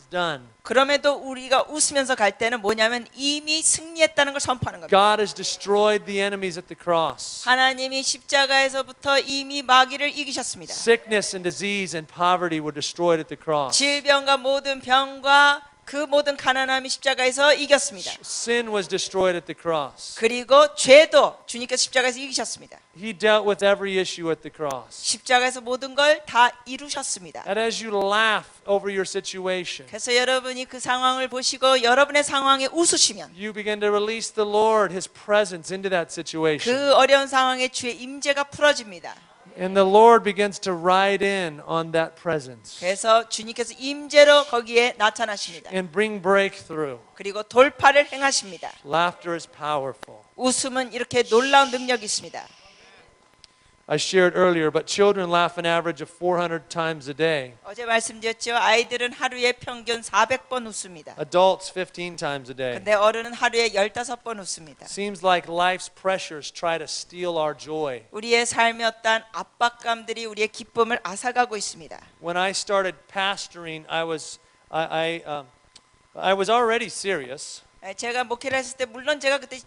done. 그럼에도 우리가 웃으면서 갈 때는 뭐냐면 이미 승리했다는 걸 선포하는 겁니다. God has destroyed the enemies at the cross. 하나님이 십자가에서부터 이미 마귀를 이기셨습니다. Sickness and disease and poverty were destroyed at the cross. 질병과 모든 병과 그 모든 가난함이 십자가에서 이겼습니다. Sin was destroyed at the cross. 그리고 죄도 주님께서 십자가에서 이기셨습니다. He dealt with every issue at the cross. 십자가에서 모든 걸 다 이루셨습니다. And as you laugh over your situation, 그래서 여러분이 그 상황을 보시고 여러분의 상황에 웃으시면 you begin to release the Lord, His presence into that situation. 그 어려운 상황에 주의 임재가 풀어집니다. And the Lord begins to ride in on that presence 그래서 주님께서 임재로 거기에 나타나십니다. and bring breakthrough. 그리고 돌파를 행하십니다. Laughter is powerful. 웃음은 이렇게 놀라운 능력이 있습니다. I shared earlier, but children laugh an average of 400 times a day. 어제 말씀드렸죠. 아이들은 하루에 평균 400번 웃습니다. Adults 15 times a day. 근데 어른은 하루에 15번 웃습니다. Seems like life's pressures try to steal our joy. 우리의 삶의 어떤 압박감들이 우리의 기쁨을 앗아가고 있습니다. When I started pastoring, I was already serious. 제가 목회를 했을 때 물론 제가 그때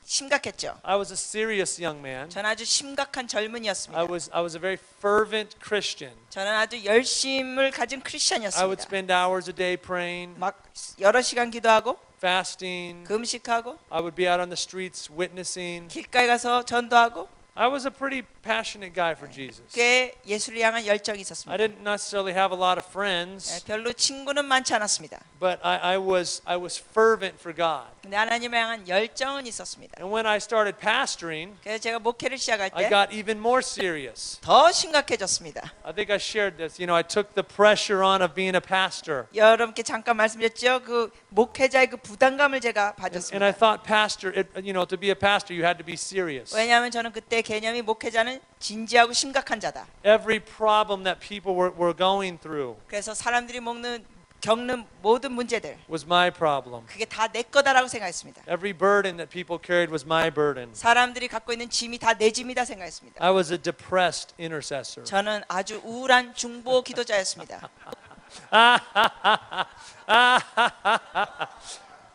심각했죠. I was a serious young man. 저는 아주 심각한 젊은이였습니다. I was a very fervent Christian. 저는 아주 열심을 가진 I would 크리스천이었습니다. spend hours a day praying, 막 여러 시간 기도하고 fasting. 금식하고 I would be out on the streets witnessing. 길가에 가서 전도하고 I was a pretty passionate guy for Jesus. 꽤 예수를 향한 열정이 I 있었습니다. didn't necessarily have a lot of friends, 별로 친구는 많지 않았습니다. but I was fervent for God. 근데 하나님을 향한 열정은 있었습니다. And when I started pastoring, 그래서 제가 목회를 시작할 I 때 got even more serious. 더 심각해졌습니다. I think I shared this. I took the pressure on of being a pastor. 여러분께 잠깐 말씀드렸죠. 그 목회자의 그 부담감을 제가 And I 받았습니다. thought to be a pastor, you had to be serious. 왜냐하면 저는 그때 개념이 목회자는 진지하고 심각한 자다. Every problem that people were going through 그래서 사람들이 겪는 모든 문제들 was my problem. 그게 다 내 거다라고 생각했습니다. Every burden that people carried was my burden. 사람들이 갖고 있는 짐이 다 내 짐이다 생각했습니다. I was a depressed intercessor. 저는 아주 우울한 중보 기도자였습니다.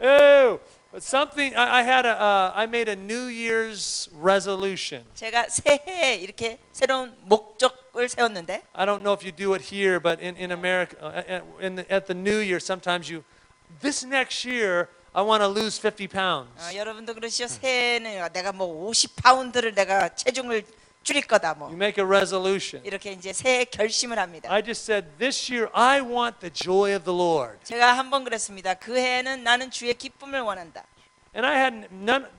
Oh, but something I made a New Year's resolution. 제가 새해에 이렇게 새로운 목적을 세웠는데 I don't know if you do it here, but in America, at the New Year, sometimes this next year, I want to lose 50 pounds. 여러분도 그러시죠. 새해는 내가 뭐 50파운드를 내가 체중을 줄일 거다 뭐 You make a resolution. 이렇게 이제 새해 결심을 합니다. I just said, this year, I want the joy of the Lord. 제가 한 번 그랬습니다. 그 해에는 나는 주의 기쁨을 원한다. And I had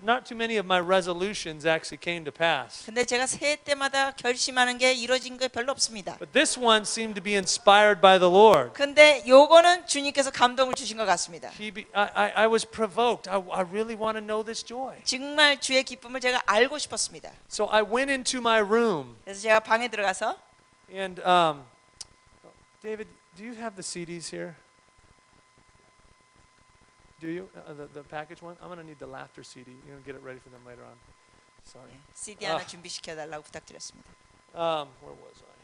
not too many of my resolutions actually came to pass. 근데 제가 새해 때마다 결심하는 게 이루어진 게 별로 없습니다. But this one seemed to be inspired by the Lord. 근데 요거는 주님께서 감동을 주신 것 같습니다. I was provoked. I really want to know this joy. 정말 주의 기쁨을 제가 알고 싶었습니다. So I went into my room 그래서 제가 방에 들어가서 and David, do you have the CDs here? Do you? The package one? I'm going to need the laughter CD. You're going to get it ready for them later on. Sorry. CD 하나 준비시켜 달라고 부탁드렸습니다. Where was I?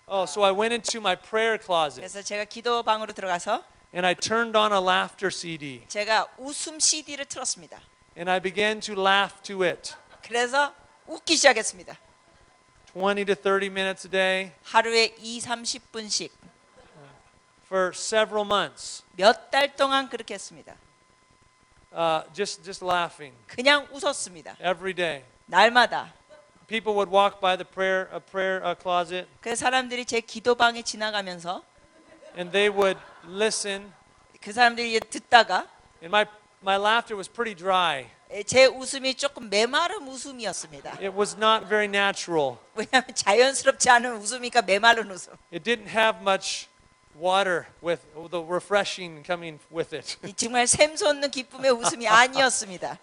Oh, so I went into my prayer closet 그래서 제가 기도 방으로 들어가서 and I turned on a laughter CD, 제가 웃음 CD를 틀었습니다. and I began to laugh to it. 그래서 웃기 시작했습니다. 20 to 30 minutes a day 하루에 20-30분씩 for several months. 몇 달 동안 그렇게 했습니다. Just laughing 그냥 웃었습니다. every day. 날마다. People would walk by the prayer closet, 그 사람들이 제 기도방에 지나가면서 and they would listen. 그 사람들이 듣다가 And my laughter was pretty dry. 제 웃음이 조금 메마른 웃음이었습니다. It was not very natural. 왜냐하면 자연스럽지 않은 웃음이니까 메마른 웃음. It didn't have much water with the refreshing coming with it. 정말 샘솟는 기쁨의 웃음이 아니었습니다.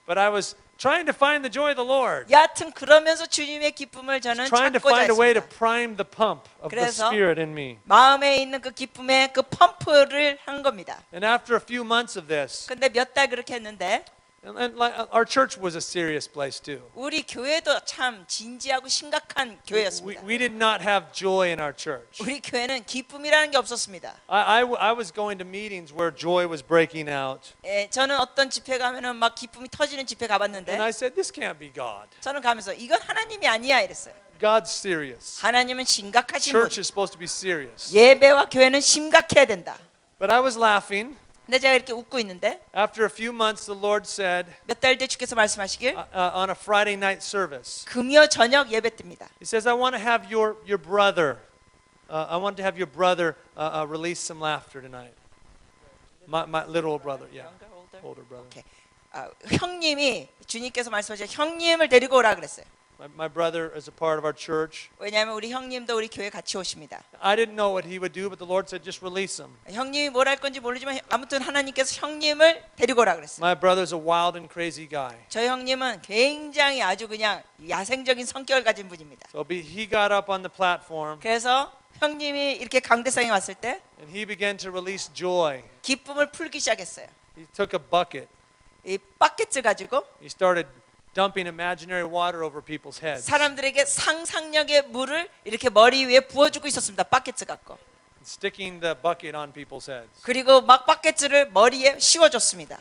But I was trying to find the joy of the Lord. 여하튼 그러면서 주님의 기쁨을 저는 Trying to 찾고자 find a way to 했습니다. prime the pump of the 그래서 Spirit in me. 마음에 있는 그 기쁨의 그 펌프를 한 겁니다. And after a few months of this, 근데 몇 달 그렇게 했는데 and like our church was a serious place too. 우리 교회도 참 진지하고 심각한 교회였습니다. We did not have joy in our church. 우리 교회는 기쁨이라는 게 없었습니다. I was going to meetings where joy was breaking out. 저는 어떤 집회 가면은 막 기쁨이 터지는 집회 And 가봤는데 I said, this can't be God. 저는 가면서 이건 하나님이 아니야 이랬어요. God's serious. 하나님은 심각하신 분. Church is supposed to be serious. 예배와 교회는 심각해야 된다. But I was laughing. 근데 제가 이렇게 웃고 있는데 After a few months, the Lord said 몇 달 뒤에 주께서 말씀하시길 on a Friday night service, 금요 저녁 예배 때입니다. He says, I want to have your brother, I want to have your brother release some laughter tonight. My little brother, yeah, older brother. 오케이. 형님이 주님께서 말씀하신 형님을 데리고 오라 그랬어요. My brother is a part of our church. 왜냐하면 우리 형님도 우리 교회 같이 오십니다. I didn't know what he would do, but the Lord said, just release him. 형님이 뭘 할 건지 모르지만 아무튼 하나님께서 형님을 데리고 오라 그랬어요. My brother's a wild and crazy guy. 저 형님은 굉장히 아주 그냥 야생적인 성격을 가진 분입니다. So he got up on the platform 그래서 형님이 이렇게 강대상에 왔을 때 and he began to release joy. 기쁨을 풀기 시작했어요. He took a bucket. 이 바켓을 가지고 He started dumping imaginary water over people's heads. 사람들에게 상상력의 물을 이렇게 머리 위에 부어주고 있었습니다. 바켓을 갖고. Sticking the bucket on people's heads. 그리고 막 바켓을 머리에 씌워줬습니다.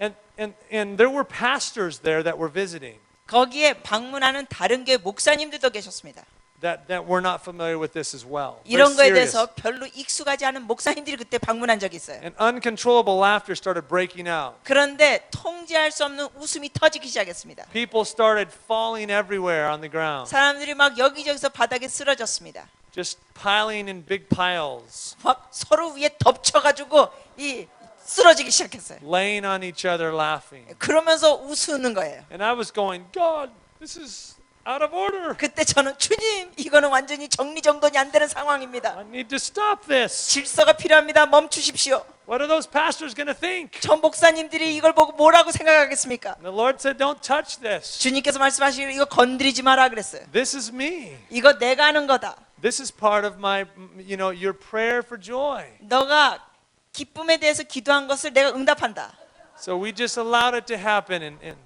And there were pastors there that were visiting 거기에 방문하는 다른 교회 목사님들도 계셨습니다. that were not familiar with this as well. Very 이런 거에 serious. 대해서 별로 익숙하지 않은 목사님들이 그때 방문한 적이 있어요. And uncontrollable laughter started breaking out. 그런데 통제할 수 없는 웃음이 터지기 시작했습니다. People started falling everywhere on the ground, 사람들이 막 여기저기서 바닥에 쓰러졌습니다. just piling in big piles, 막 서로 위에 덮쳐가지고 이 쓰러지기 시작했어요. laying on each other laughing. 그러면서 웃는 거예요. And I was going, God, this is out of order. 그때 저는 주님 이거는 완전히 정리정돈이 안 되는 상황입니다. I need to stop this. 질서가 필요합니다. 멈추십시오. What are those pastors going to think? 전 목사님들이 이걸 보고 뭐라고 생각하겠습니까? And the Lord said, don't touch this. 주님께서 말씀하시기를 이거 건드리지 마라 그랬어요. This is me. 이거 내가 하는 거다. This is part of my, your prayer for joy. 너가 기쁨에 대해서 기도한 것을 내가 응답한다. So we just allowed it to happen. And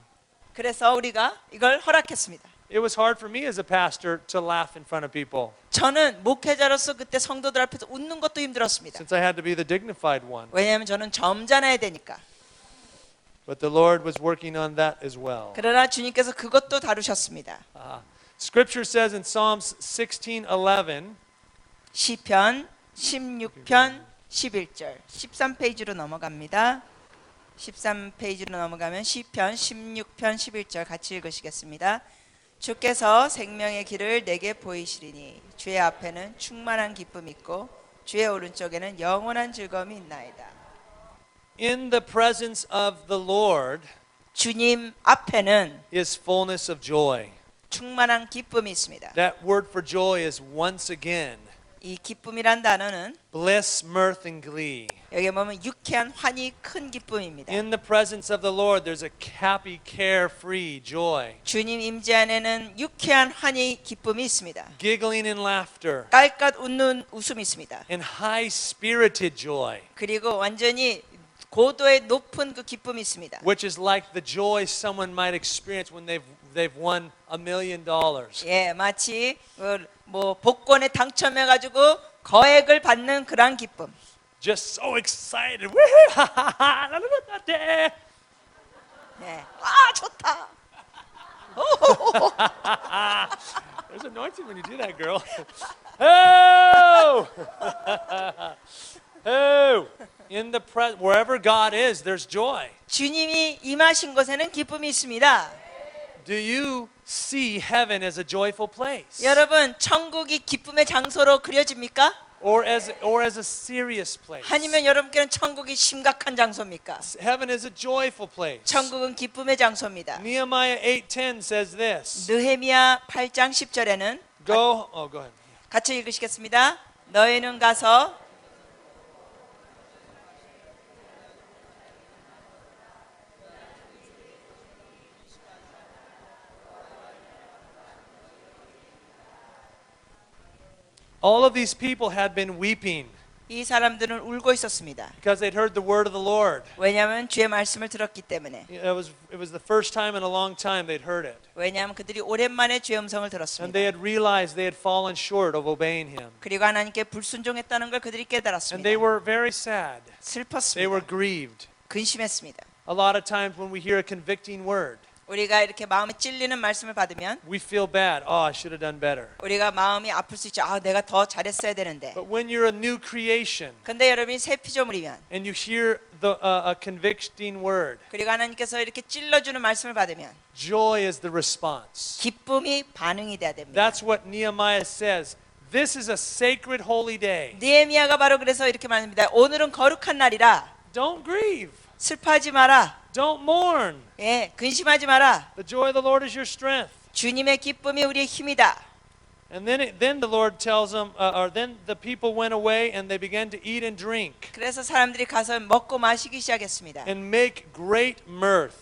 그래서 우리가 이걸 허락했습니다. it was hard for me as a pastor to laugh in front of people 저는 목회자로서 그때 성도들 앞에서 웃는 것도 힘들었습니다. since I had to be the dignified one. 왜냐하면 저는 점잖아야 되니까. But the Lord was working on that as well. 그러나 주님께서 그것도 다루셨습니다. Scripture says in Psalms 16:11, 시편 16편 11절 13페이지로 넘어갑니다. 13페이지로 넘어가면 시편 16편 11절 같이 읽으시겠습니다. 주께서 생명의 길을 내게 보이시리니 주의 앞에는 충만한 기쁨이 있고 주의 오른쪽에는 영원한 즐거움이 있나이다. in the presence of the Lord 주님 앞에는 is fullness of joy. 충만한 기쁨이 있습니다. That word for joy is once again 이 기쁨이란 단어는 bliss, mirth, and glee. 여기 보면 유쾌한 환희 큰 기쁨입니다. In the presence of the Lord, there's a happy, carefree joy. 주님 임재 안에는 유쾌한 환희 기쁨이 있습니다. Giggling and laughter. 깔깔 웃는 웃음이 있습니다. And high-spirited joy, 그리고 완전히 고도의 높은 그 기쁨이 있습니다. which is like the joy someone might experience when they've won $1 million. 예, 마치 뭐 복권에 당첨해가지고 거액을 받는 그러한 기쁨. Just so excited. Woohoo! 네. 아 좋다. There's anointing when you do that, girl. Oh! Oh! In the wherever God is, there's joy. 주님이 임하신 곳에는 기쁨이 있습니다. Do you see heaven as a joyful place? 여러분, 천국이 기쁨의 장소로 그려집니까? Or as a serious place? 아니면 여러분께는 천국이 심각한 장소입니까? Heaven is a joyful place. 천국은 기쁨의 장소입니다. Nehemiah 8:10 says this. 느헤미야 8장 10절에는 Go ahead. 같이 읽으시겠습니다. 너희는 가서 All of these people had been weeping 이 사람들은 울고 있었습니다. because they'd heard the word of the Lord. 왜냐하면 주의 말씀을 들었기 때문에. It was the first time in a long time they'd heard it. 왜냐하면 그들이 오랜만에 주의 음성을 And 들었습니다. they had realized they had fallen short of obeying him. 그리고 하나님께 불순종했다는 걸 그들이 And 깨달았습니다. they were very sad. They were 슬펐습니다. grieved. 근심했습니다. A lot of times when we hear a convicting word, 우리가 이렇게 마음에 찔리는 말씀을 받으면 we feel bad. Oh, I should have done better. 우리가 마음이 아플 수 있죠. 아, 내가 더 잘했어야 되는데. But when you're a new creation 근데 여러분이 새 피조물이면 and you hear a convicting word, 그리고 하나님께서 이렇게 찔러주는 말씀을 받으면 joy is the response. 기쁨이 반응이 돼야 됩니다. That's what Nehemiah says. This is a sacred holy day. 느헤미야가 바로 그래서 이렇게 말합니다. 오늘은 거룩한 날이라 Don't grieve. 슬퍼하지 마라. Don't mourn. 예, 근심하지 마라. The joy of the Lord is your strength. 주님의 기쁨이 우리의 힘이다. And then the Lord tells them, or then the people went away and they began to eat and drink 그래서 사람들이 가서 먹고 마시기 시작했습니다. and make great mirth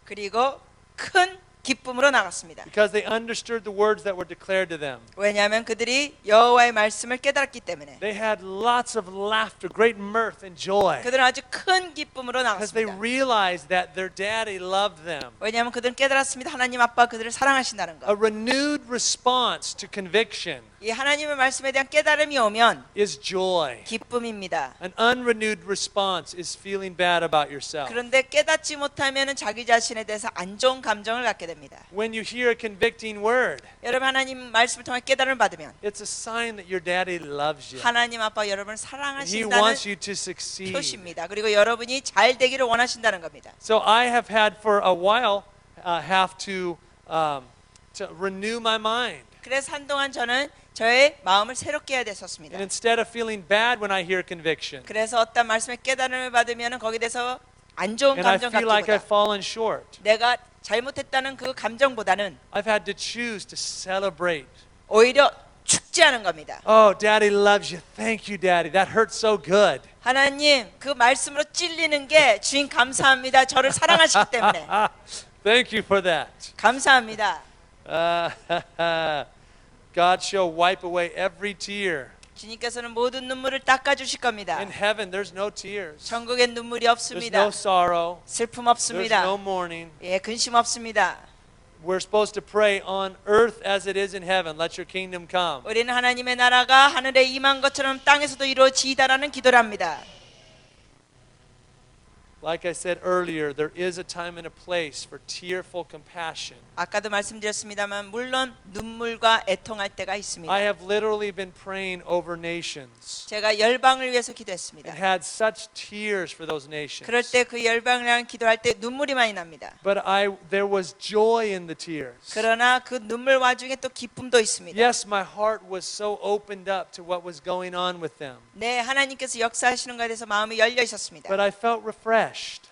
그리고 큰 기쁨으로 나갔습니다. because they understood the words that were declared to them. 왜냐하면 그들이 여호와의 말씀을 깨달았기 때문에. They had lots of laughter, great mirth and joy 그들은 아주 큰 기쁨으로 because they 나갔습니다. realized that their daddy loved them. 왜냐하면 그들은 깨달았습니다. 하나님 아빠 그들을 사랑하신다는 A 것. renewed response to conviction 이 하나님의 말씀에 대한 깨달음이 오면 is joy. 기쁨입니다. An unrenewed response is feeling bad about yourself. 그런데 깨닫지 못하면 자기 자신에 대해서 안 좋은 감정을 갖게 됩니다. When you hear a convicting word, 여러분 하나님 말씀을 통해 깨달음을 받으면 it's a sign that your daddy loves you. 하나님 아빠 여러분을 He 사랑하신다는 wants you to succeed. 표시입니다. 그리고 여러분이 잘 되기를 원하신다는 겁니다. So I have had for a while have to renew my mind. 그래서 한동안 저는 저의 마음을 새롭게 해야 됐었습니다. And instead of feeling bad when I hear conviction, 그래서 어떤 말씀의 깨달음을 받으면 거기에 대해서 안 좋은 and I 감정 feel like I've 갖기보다 fallen short, 내가 잘못했다는 그 감정보다는 I've had to choose to celebrate. 오히려 축제하는 겁니다. Oh, Daddy loves you. Thank you, Daddy. That hurt so good. 하나님 그 말씀으로 찔리는 게 주님 감사합니다. 저를 사랑하시기 때문에 Thank you for that. 감사합니다. God shall wipe away every tear. 주님께서는 모든 눈물을 닦아주실 겁니다. In heaven, there's no tears. 천국엔 눈물이 There's 없습니다. no sorrow. 슬픔 There's 없습니다. no mourning. 예, 근심 없습니다. We're supposed to pray on earth as it is in heaven. Let your kingdom come. 우리는 하나님의 나라가 하늘에 임한 것처럼 땅에서도 이루어지이다라는 기도를 합니다. Like I said earlier, there is a time and a place for tearful compassion. 아까도 말씀드렸습니다만 물론 눈물과 애통할 때가 있습니다. I have literally been praying over nations 제가 열방을 위해서 기도했습니다. and had such tears for those nations. 그럴 때 그 열방을 향한 기도할 때 눈물이 많이 납니다. But there was joy in the tears. 그러나 그 눈물 와중에 또 기쁨도 있습니다. Yes, my heart was so opened up to what was going on with them. 네, 하나님께서 역사하시는 것에 대해서 마음이 열려 있었습니다. But I felt refreshed.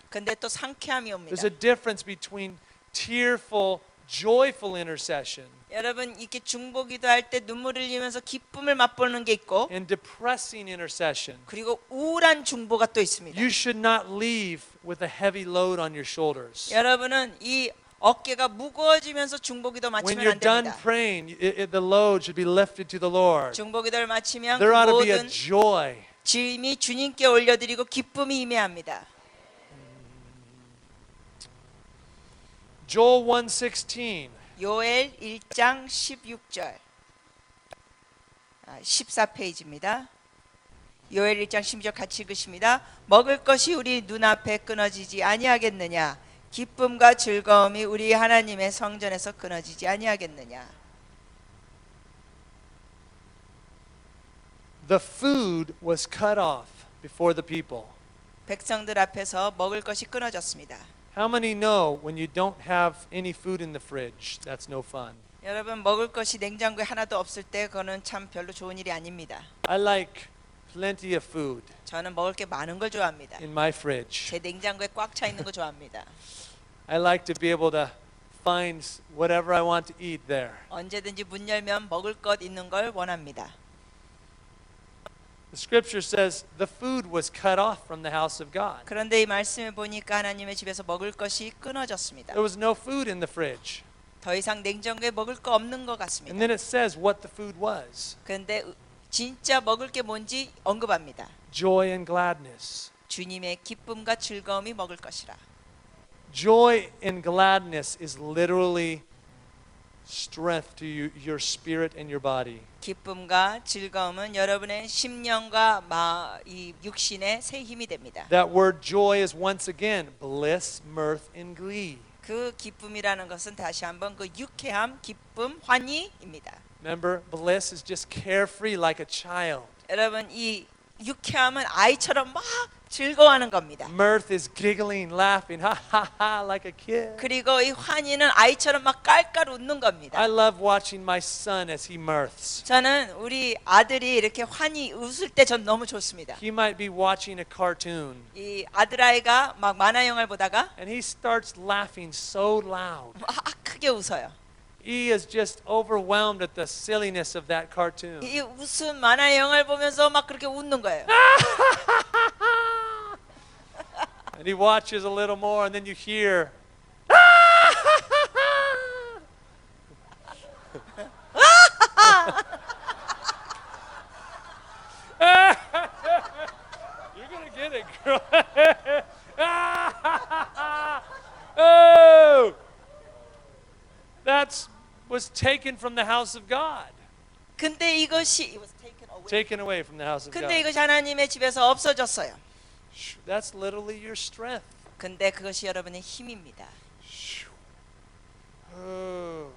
근데 또 상쾌함이 옵니다. There's a difference between tearful, joyful intercession 여러분 이렇게 중보기도할 때 눈물을 흘리면서 기쁨을 맛보는 게 있고 and depressing intercession. 그리고 우울한 중보가 또 있습니다. You should not leave with a heavy load on your shoulders. 여러분은 이 어깨가 무거워지면서 중보기도 When 마치면 you're 안 done 됩니다. praying, the load should be lifted to the Lord. 중보기도를 마치면 그 There ought to be a 모든 joy. 짐이 주님께 올려드리고 기쁨이 임해합니다. Joel 1:16. 요엘 1장 16절 14페이지입니다. 요엘 1장 16절 같이 읽으십니다. 먹을 것이 우리 눈앞에 끊어지지 아니하겠느냐? 기쁨과 즐거움이 우리 하나님의 성전에서 끊어지지 아니하겠느냐? The food was cut off before the people. 백성들 앞에서 먹을 것이 끊어졌습니다. How many know when you don't have any food in the fridge, that's no fun? 여러분, 먹을 것이 냉장고에 하나도 없을 때 그거는 참 별로 좋은 일이 아닙니다. I like plenty of food 저는 먹을 게 많은 걸 좋아합니다. in my fridge. 제 냉장고에 꽉 차 있는 거 좋아합니다. I like to be able to find whatever I want to eat there. 언제든지 문 열면 먹을 것 있는 걸 원합니다. The scripture says the food was cut off from the house of God. 그런데 이 말씀을 보니까 하나님의 집에서 먹을 것이 끊어졌습니다. There was no food in the fridge. 더 이상 냉장고에 먹을 거 없는 것 And 같습니다. then it says what the food was. 그런데 진짜 먹을 게 뭔지 언급합니다. Joy and gladness. 주님의 기쁨과 즐거움이 먹을 것이라. Joy and gladness is literally strength to your spirit and your body. 기쁨과 즐거움은 여러분의 심령과 이 육신의 새 힘이 됩니다. That word joy is once again bliss, mirth, and glee. 그 기쁨이라는 것은 다시 한번 그 유쾌함, 기쁨, 환희입니다. Remember, bliss is just carefree like a child. 여러분, 이 유쾌함은 아이처럼 막 즐거워하는 겁니다. Mirth is giggling, laughing, ha ha ha, like a kid. 그리고 이 환희는 아이처럼 막 깔깔 웃는 겁니다. I love watching my son as he mirths. 저는 우리 아들이 이렇게 환히 웃을 때 전 너무 좋습니다. He might be watching a cartoon 이 아들아이가 막 만화 영화를 보다가 and he starts laughing so loud. 막 크게 웃어요. He is just overwhelmed at the silliness of that cartoon. 이 웃음 만화 영화를 보면서 막 그렇게 웃는 거예요. And he watches a little more and then you hear You're gonna get it, girl. Oh, that was taken from the house of God. 근데 이것이 it was taken away. Taken away from the house of 근데 God. 이것이 하나님의 집에서 없어졌어요. That's literally your strength. 근데 그것이 여러분의 힘입니다. Oh.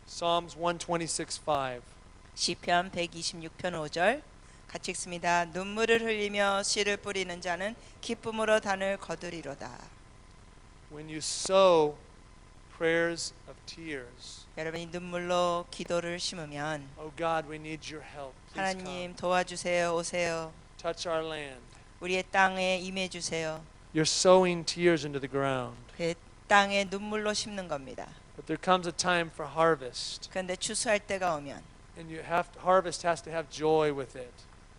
Psalms 126:5. 시편 126편 5절 같이 읽습니다. 눈물을 흘리며 씨를 뿌리는 자는 기쁨으로 단을 거두리로다. When you sow prayers of tears, 여러분이 눈물로 기도를 심으면 oh God, we need your help. Please come. 하나님 도와주세요. 오세요. Touch our land. 우리의 땅에 임해 주세요. You're sowing tears into the ground. 그 땅에 눈물로 심는 겁니다. But there comes a time for harvest. 그런데 추수할 때가 오면 And harvest has to have joy with it.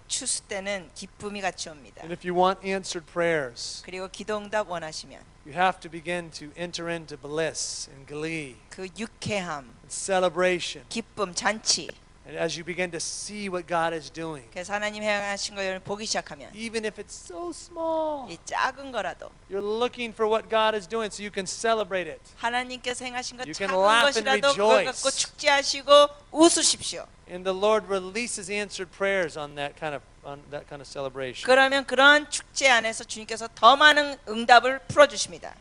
추수 때는 기쁨이 같이 옵니다. And if you want answered prayers, 그리고 기도응답 원하시면 you have to begin to enter into bliss and glee 그 유쾌함, and celebration. 기쁨, 잔치. And as you begin to see what God is doing, 그래서 하나님 행하신 걸 보기 시작하면 even if it's so small, 이 작은 거라도 you're looking for what God is doing so you can celebrate it. 하나님께서 행하신 것 You can 작은 laugh and 것이라도 그걸 rejoice. 갖고 축제하시고 웃으십시오. And the Lord releases answered prayers on that kind of celebration. 그러면 그러한 축제 안에서 주님께서 더 많은 응답을 풀어주십니다.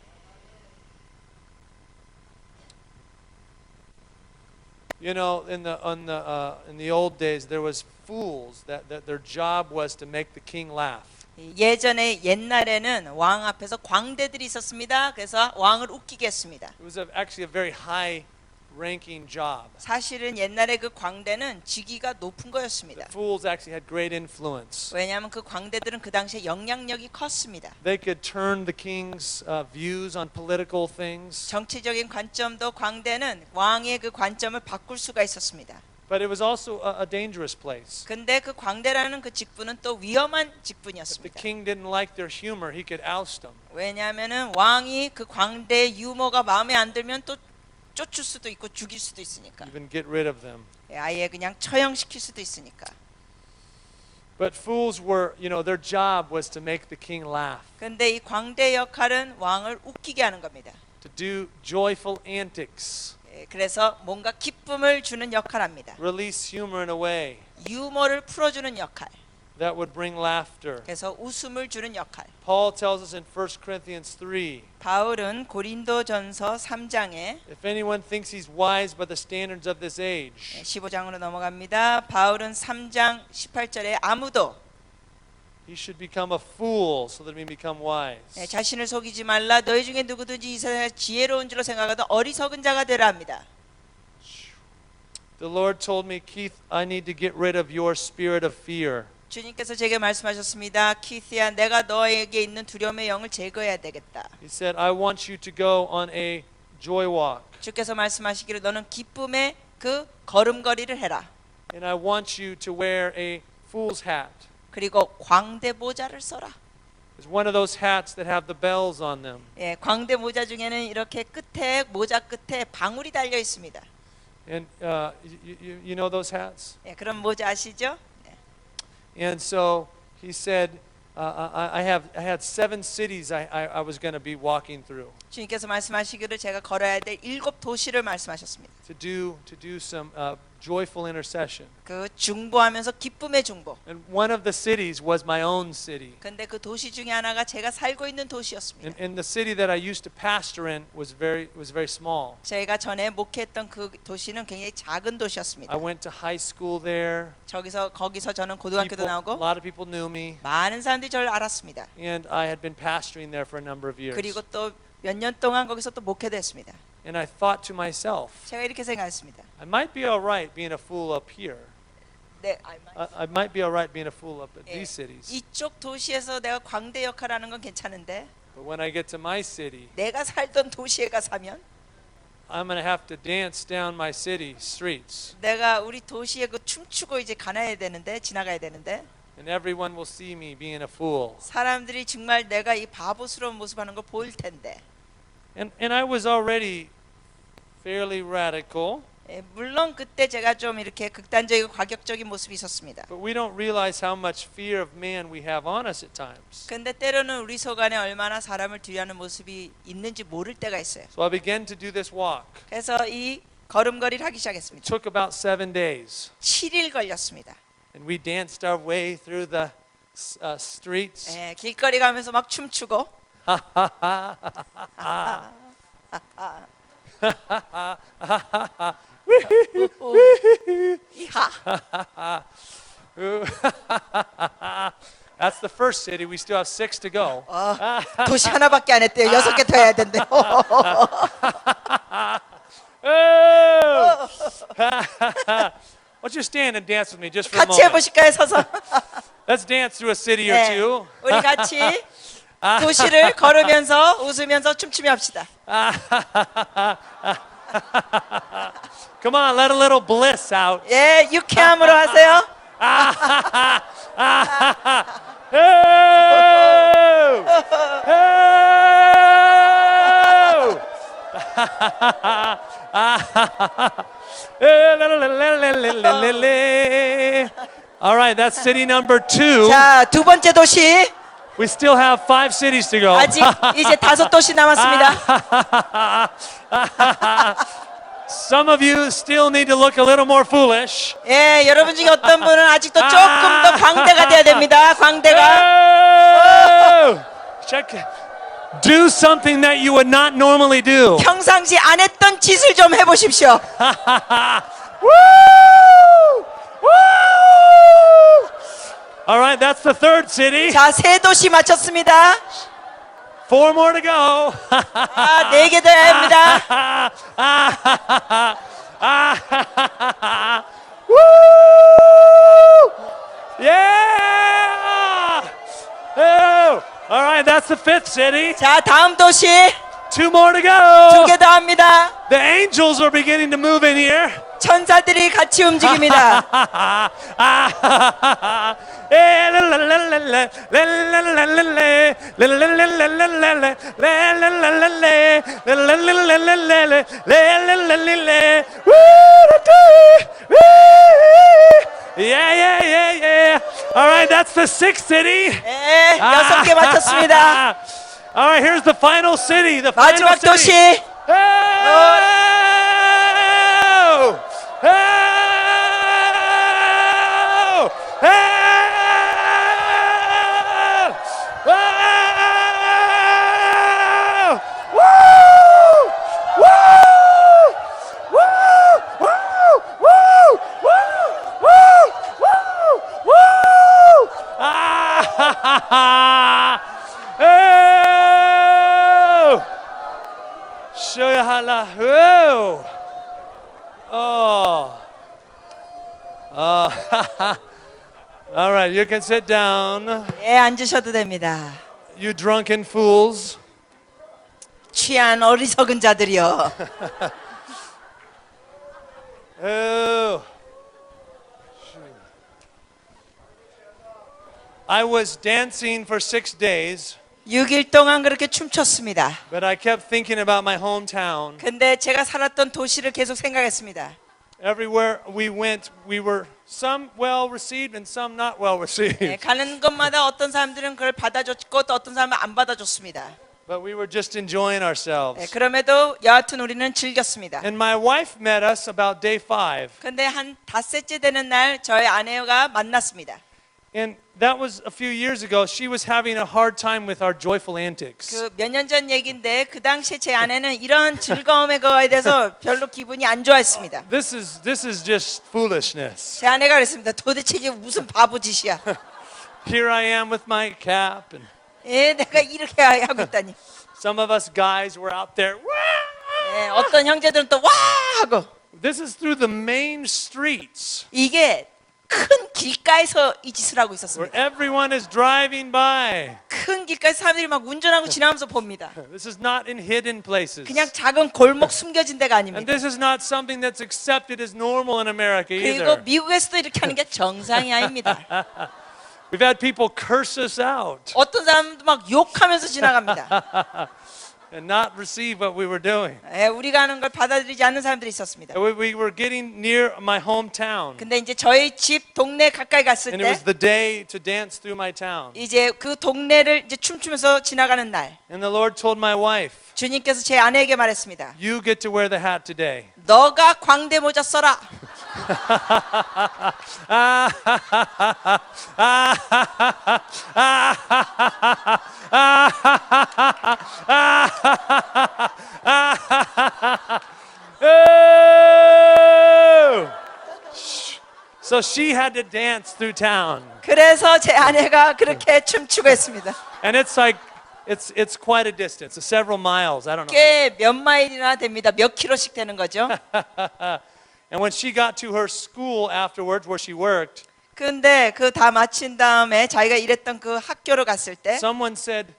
You know, in the old days, there was fools that their job was to make the king laugh. 예전에 옛날에는 왕 앞에서 광대들이 있었습니다. 그래서 왕을 웃기게 했습니다. It was actually a very high-ranking job. 사실은 옛날에 그 광대는 직위가 높은 The 거였습니다. fools actually had great influence. 왜냐하면 그 광대들은 그 당시에 영향력이 컸습니다. They could turn the king's views on political things. 정치적인 관점도 광대는 왕의 그 관점을 바꿀 수가 있었습니다. But it was also a dangerous place. 근데 그 광대라는 그 직분은 또 위험한 If the 직분이었습니다. king didn't like their humor, he could oust them. 왜냐하면은 왕이 그 광대의 유머가 마음에 안 들면 또 쫓을 수도 있고 죽일 수도 있으니까. Even get rid of them. 아예 그냥 처형시킬 수도 있으니까. But fools were, their job was to make the king laugh, 근데 이 광대 역할은 왕을 웃기게 하는 겁니다. to do joyful antics. 그래서 뭔가 기쁨을 주는 역할을 합니다. Release humor in a way 유머를 풀어주는 역할. that would bring laughter. 그래서 웃음을 주는 역할. Paul tells us in 1 Corinthians 3, 바울은 고린도전서 3장에 if anyone thinks he's wise by the standards of this age, 15장으로 넘어갑니다. 바울은 3장 18절에 아무도 he should become a fool so that he may become wise. 자신을 속이지 말라. 너희 중에 누구든지 이 세상에 지혜로운 줄로 생각하던 어리석은 자가 되라 합니다. The Lord told me, Keith, I need to get rid of your spirit of fear. 주님께서 제게 말씀하셨습니다. 키스야, 내가 너에게 있는 두려움의 영을 제거해야 되겠다. He said, I want you to go on a joy walk. 주께서 말씀하시기를 너는 기쁨의 그 걸음걸이를 해라. And I want you to wear a fool's hat. 그리고 광대 모자를 써라. It's one of those hats that have the bells on them. 예, 광대 모자 중에는 이렇게 끝에 모자 끝에 방울이 달려 있습니다. And you know those hats? 예, 그런 모자 아시죠? And so he said, I had 7 cities I was going to be walking through 주님께서 말씀하시기를 제가 걸어야 될 7 도시를 말씀하셨습니다. to do some joyful intercession. 그 중보하면서 기쁨의 중보. And one of the cities was my own city. 근데 그 도시 중에 하나가 제가 살고 있는 도시였습니다. And the city that I used to pastor in was very small. 제가 전에 목회했던 그 도시는 굉장히 작은 도시였습니다. I went to high school there. 거기서 저는 고등학교도 A 나오고 lot of people knew me. 많은 사람들이 저를 알았습니다. And I had been pastoring there for a number of years. 그리고 또 몇 년 동안 거기서 또 목회도 했습니다. And I thought to myself, 제가 이렇게 생각했습니다. I might be all right being a fool up here. 네, I might be all right being a fool up at 예, these cities. 이쪽 도시에서 내가 광대 역할을 하는 건 괜찮은데 But when I get to my city, 내가 살던 도시에 가서면 I'm going to have to dance down my city streets. 내가 우리 도시에 그 춤추고 이제 가야 되는데 지나가야 되는데 And everyone will see me being a fool. 사람들이 정말 내가 이 바보스러운 모습하는 걸 보일 텐데. And I was already fairly radical, 예, 물론 그때 제가 좀 이렇게 극단적이고 과격적인 모습이 있었습니다. but we don't realize how much fear of man we have on us at times. 근데 때로는 우리 속 안에 얼마나 사람을 두려워하는 모습이 있는지 모를 때가 있어요. So I began to do this walk. 그래서 이 걸음걸이를 하기 It 시작했습니다. took about 7 days. 7일 걸렸습니다. And we danced our way through the streets. 예, 길거리 가면서 막 춤추고 이하. That's the first city. We still have 6 to go. 도시 하나밖에 안 했대요. 6개 더 해야 된대요. Oh! Why don't you stand and dance with me just for a 같이 moment? 해보실까요? 서서. Let's dance through a city or 네, two. 우리 같이 도시를 걸으면서 웃으면서 춤추며 합시다. Come on, let a little bliss out. 예, 유쾌함으로 하세요. All right, that's city number 2. 자, 두 번째 도시. We still have 5 cities to go. 아직 이제 5 도시 남았습니다. Some of you still need to look a little more foolish. 예, 여러분 중에 어떤 분은 아직도 조금 더 광대가 돼야 됩니다. 광대가. Oh! Check. Do something that you would not normally do. 평상시 안 했던 짓을 좀 해보십시오. Woo! Woo! All right, that's the 3rd city. 자, 3 도시 마쳤습니다. 4 more to go. 4개 더 해야 합니다. Woo! Yeah! Oh! All right, that's the 5th city. 자, 다음 도시 2 more to go. 2개 더 합니다. The angels are beginning to move in here. 천사들이 같이 움직입니다. Yeah. All right, that's the 6th city. 예, 6개 마쳤습니다. All right, here's the final city. The final 마지막 city. 도시. Hey! Oh! Shoyahala. Oh! Oh. Oh. All right, you can sit down. 예, 앉으셔도 됩니다. You drunken fools. 취한 어리석은 자들이여. Oh. I was dancing for 6 days, 6일 동안 그렇게 춤췄습니다. but I kept thinking about my hometown. 근데 제가 살았던 도시를 계속 생각했습니다. Everywhere we went, we were some well received and some not well 예, received. 가는 곳마다 어떤 사람들은 그걸 받아줬고 또 어떤 사람은 안 받아줬습니다. But we were just enjoying 예, ourselves. 그럼에도 여하튼 우리는 즐겼습니다. And my wife met us about day 5. 근데 한 닷새째 되는 날 저희 아내가 만났습니다. And that was a few years ago. She was having a hard time with our joyful antics. 그 몇 년 전 얘기인데 그 당시에 제 아내는 이런 즐거움에 거에 대해서 별로 기분이 안 좋아했습니다. This is just foolishness. 제 아내가 그랬습니다. 도대체 이게 무슨 바보 짓이야. Here I am with my cap, and 예, 내가 이렇게 하고 있다니. some of us guys were out there. "Wah!" 예, 어떤 형제들은 또 와 하고. This is through the main streets 이게 큰 길가에서 이 짓을 하고 where 있었습니다. everyone is driving by. 큰 길가에서 사람들이 막 운전하고 지나면서 봅니다. This is not in hidden places. 그냥 작은 골목 숨겨진 데가 And 아닙니다. this is not something that's accepted as normal in America 그리고 either. 미국에서도 이렇게 하는 게 정상이 아닙니다. We've had people curse us out 어떤 사람도 막 욕하면서 지나갑니다. and not receive what we were doing. 예, 우리가 하는 걸 받아들이지 않는 사람들이 있었습니다. We were getting near my hometown, 근데 이제 저희 집 동네 가까이 갔을 and it was 때 the day to dance through my town. 이제 그 동네를 이제 춤추면서 지나가는 날 And the Lord told my wife, 주님께서 제 아내에게 말했습니다. "You get to wear the hat today." 너가 광대 모자 써라. Oh! So she had to dance through town, 그래서 제 아내가 그렇게 춤추고 했습니다. and it's like it's quite a distance, it's several miles. I don't know. 꽤 몇 마일이나 됩니다. 몇 킬로씩 되는 거죠. And when she got to her school afterwards, where she worked, 근데 그 다 마친 다음에 자기가 일했던 그 학교로 갔을 때 someone said,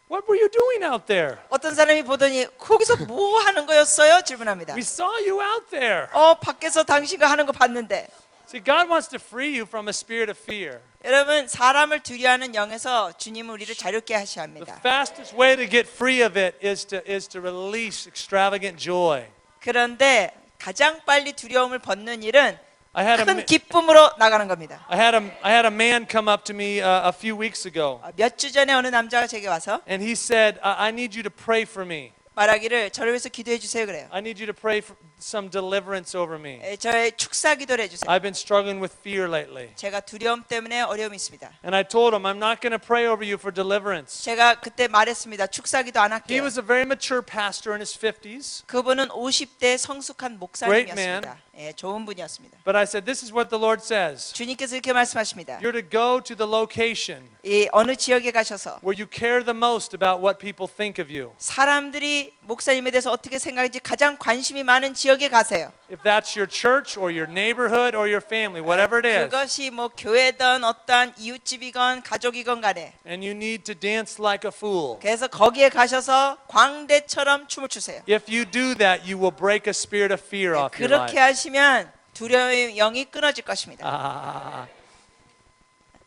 "What were you doing out there? 어떤 사람이 보더니 거기서 뭐 하는 거였어요? 질문합니다. We saw you out there." 밖에서 당신가 하는 거 봤는데. See, God wants to free you from a spirit of fear. 여러분 사람을 두려워하는 영에서 주님은 우리를 자유케 하셔야 The 합니다. fastest way to get free of it is to release extravagant joy. 그런데 가장 빨리 두려움을 벗는 일은 I had 큰 기쁨으로 나가는 겁니다. I had a man come up to me a few weeks ago, 몇 주 전에 어느 남자가 제게 와서 and he said, "I need you to pray for me. 말하기를 저를 위해서 기도해 주세요 그래요. I need you to pray for some deliverance over me. 저의 축사 기도를 해주세요. I've been struggling with fear lately." 제가 두려움 때문에 어려움이 있습니다. And I told him, "I'm not going to pray over you for deliverance." 제가 그때 말했습니다. 축사 기도 안 He 할게요. was a very mature pastor in his 50s, 그분은 50대 성숙한 목사님이었습니다. 예, 좋은 분이었습니다. but I said, "This is what the Lord says. 주님께서 이렇게 말씀하십니다. You're to go to the location 이 어느 지역에 가셔서 where you care the most about what people think of you. 사람들이 목사님에 대해서 어떻게 생각하는지 가장 관심이 많은 지역에 가세요. If that's your church or your neighborhood or your family, whatever it is, 그것이 뭐 교회든 어떠한 이웃집이건 가족이건 간에 and you need to dance like a fool. 그래서 거기에 가셔서 광대처럼 춤을 추세요. If you do that, you will break a spirit of fear off your 그렇게 life." 하시면 두려움의 영이 끊어질 것입니다.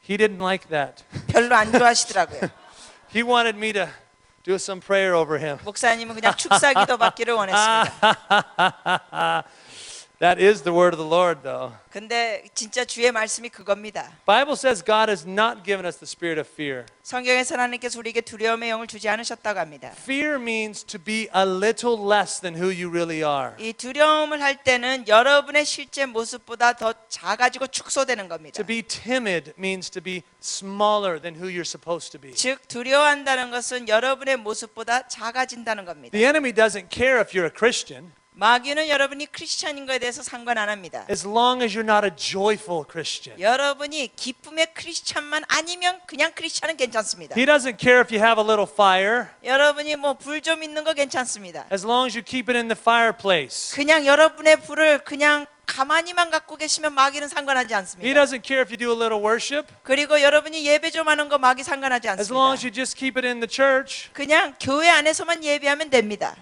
He didn't like that. 별로 안 좋아하시더라고요. He wanted me to do some prayer over him. 목사님은 그냥 축사 기도 받기를 원했습니다. That is the word of the Lord, though. 근데 진짜 주의 말씀이 그겁니다. Bible says God has not given us the spirit of fear. 성경에서 하나님께서 우리에게 두려움의 영을 주지 않으셨다고 합니다. Fear means to be a little less than who you really are. 이 두려움을 할 때는 여러분의 실제 모습보다 더 작아지고 축소되는 겁니다. To be timid means to be smaller than who you're supposed to be. 즉 두려워한다는 것은 여러분의 모습보다 작아진다는 겁니다. The enemy doesn't care if you're a Christian. 마귀는 여러분이 크리스찬인 거에 대해서 상관 안 합니다. as long as you're not a joyful Christian. 여러분이 기쁨의 크리스찬만 아니면 그냥 크리스찬은 괜찮습니다. He doesn't care if you have a little fire, 여러분이 뭐 불 좀 있는 거 괜찮습니다. as long as you keep it in the fireplace. 그냥 여러분의 불을 그냥 가만히만 갖고 계시면 마귀는 상관하지 He 않습니다. doesn't care if you do a little worship, 그리고 여러분이 예배 좀 하는 거 마귀 상관하지 as long as 않습니다. you just keep it in the church. 그냥 교회 안에서만 예배하면 됩니다.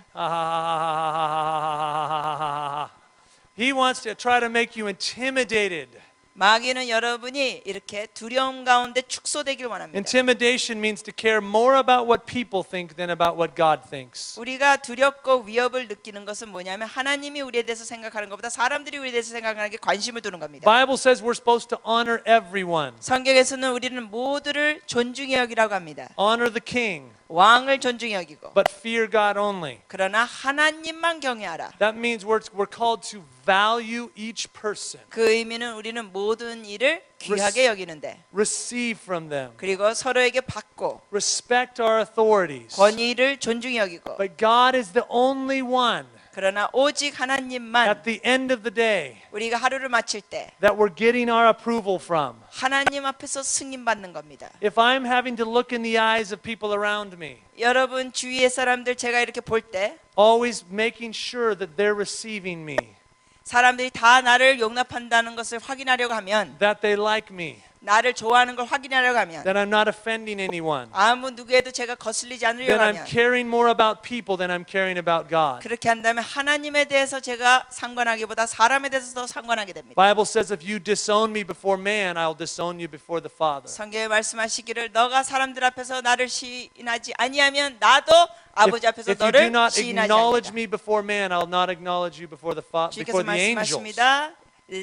He wants to try to make you intimidated. 마귀는 여러분이 이렇게 두려움 가운데 축소되길 원합니다. Intimidation means to care more about what people think than about what God thinks. 우리가 두렵고 위협을 느끼는 것은 뭐냐면 하나님이 우리에 대해서 생각하는 것보다 사람들이 우리에 대해서 생각하는 게 관심을 두는 겁니다. Bible says we're supposed to honor everyone. 성경에서는 우리는 모두를 존중히 여기라고 합니다. Honor the king, 왕을 존중히 여기고 but fear God only. 그러나 하나님만 경외하라. That means we're called to value each person, 그 의미는 우리는 모든 일을 귀하게 여기는데 receive from them, 그리고 서로에게 받고 respect our authorities. 권위를 존중히 여기고 But God is the only one 그러나 오직 하나님만 at the end of the day 우리가 하루를 마칠 때 that we're getting our approval from. 하나님 앞에서 승인받는 겁니다. If I'm having to look in the eyes of people around me, 여러분 주위의 사람들 제가 이렇게 볼 때 always making sure that they're receiving me, 사람들이 다 나를 용납한다는 것을 확인하려고 하면 that they like me, 나를 좋아하는 걸 확인하려고 하면 that I'm not offending anyone, 아무 누구에도 제가 거슬리지 않으려고 that I'm 하면 caring more about people than I'm caring about God. 그렇게 한다면 하나님에 대해서 제가 상관하기보다 사람에 대해서 더 상관하게 됩니다. Bible says if you disown me before man, I'll disown you before the Father. 성경에 말씀하시기를 너가 사람들 앞에서 나를 시인하지 아니하면 나도 아버지 앞에서 If you do 너를 not 시인하지 acknowledge 않는다. me before man, I'll not acknowledge you before 주께서 the angels. 말씀하십니다.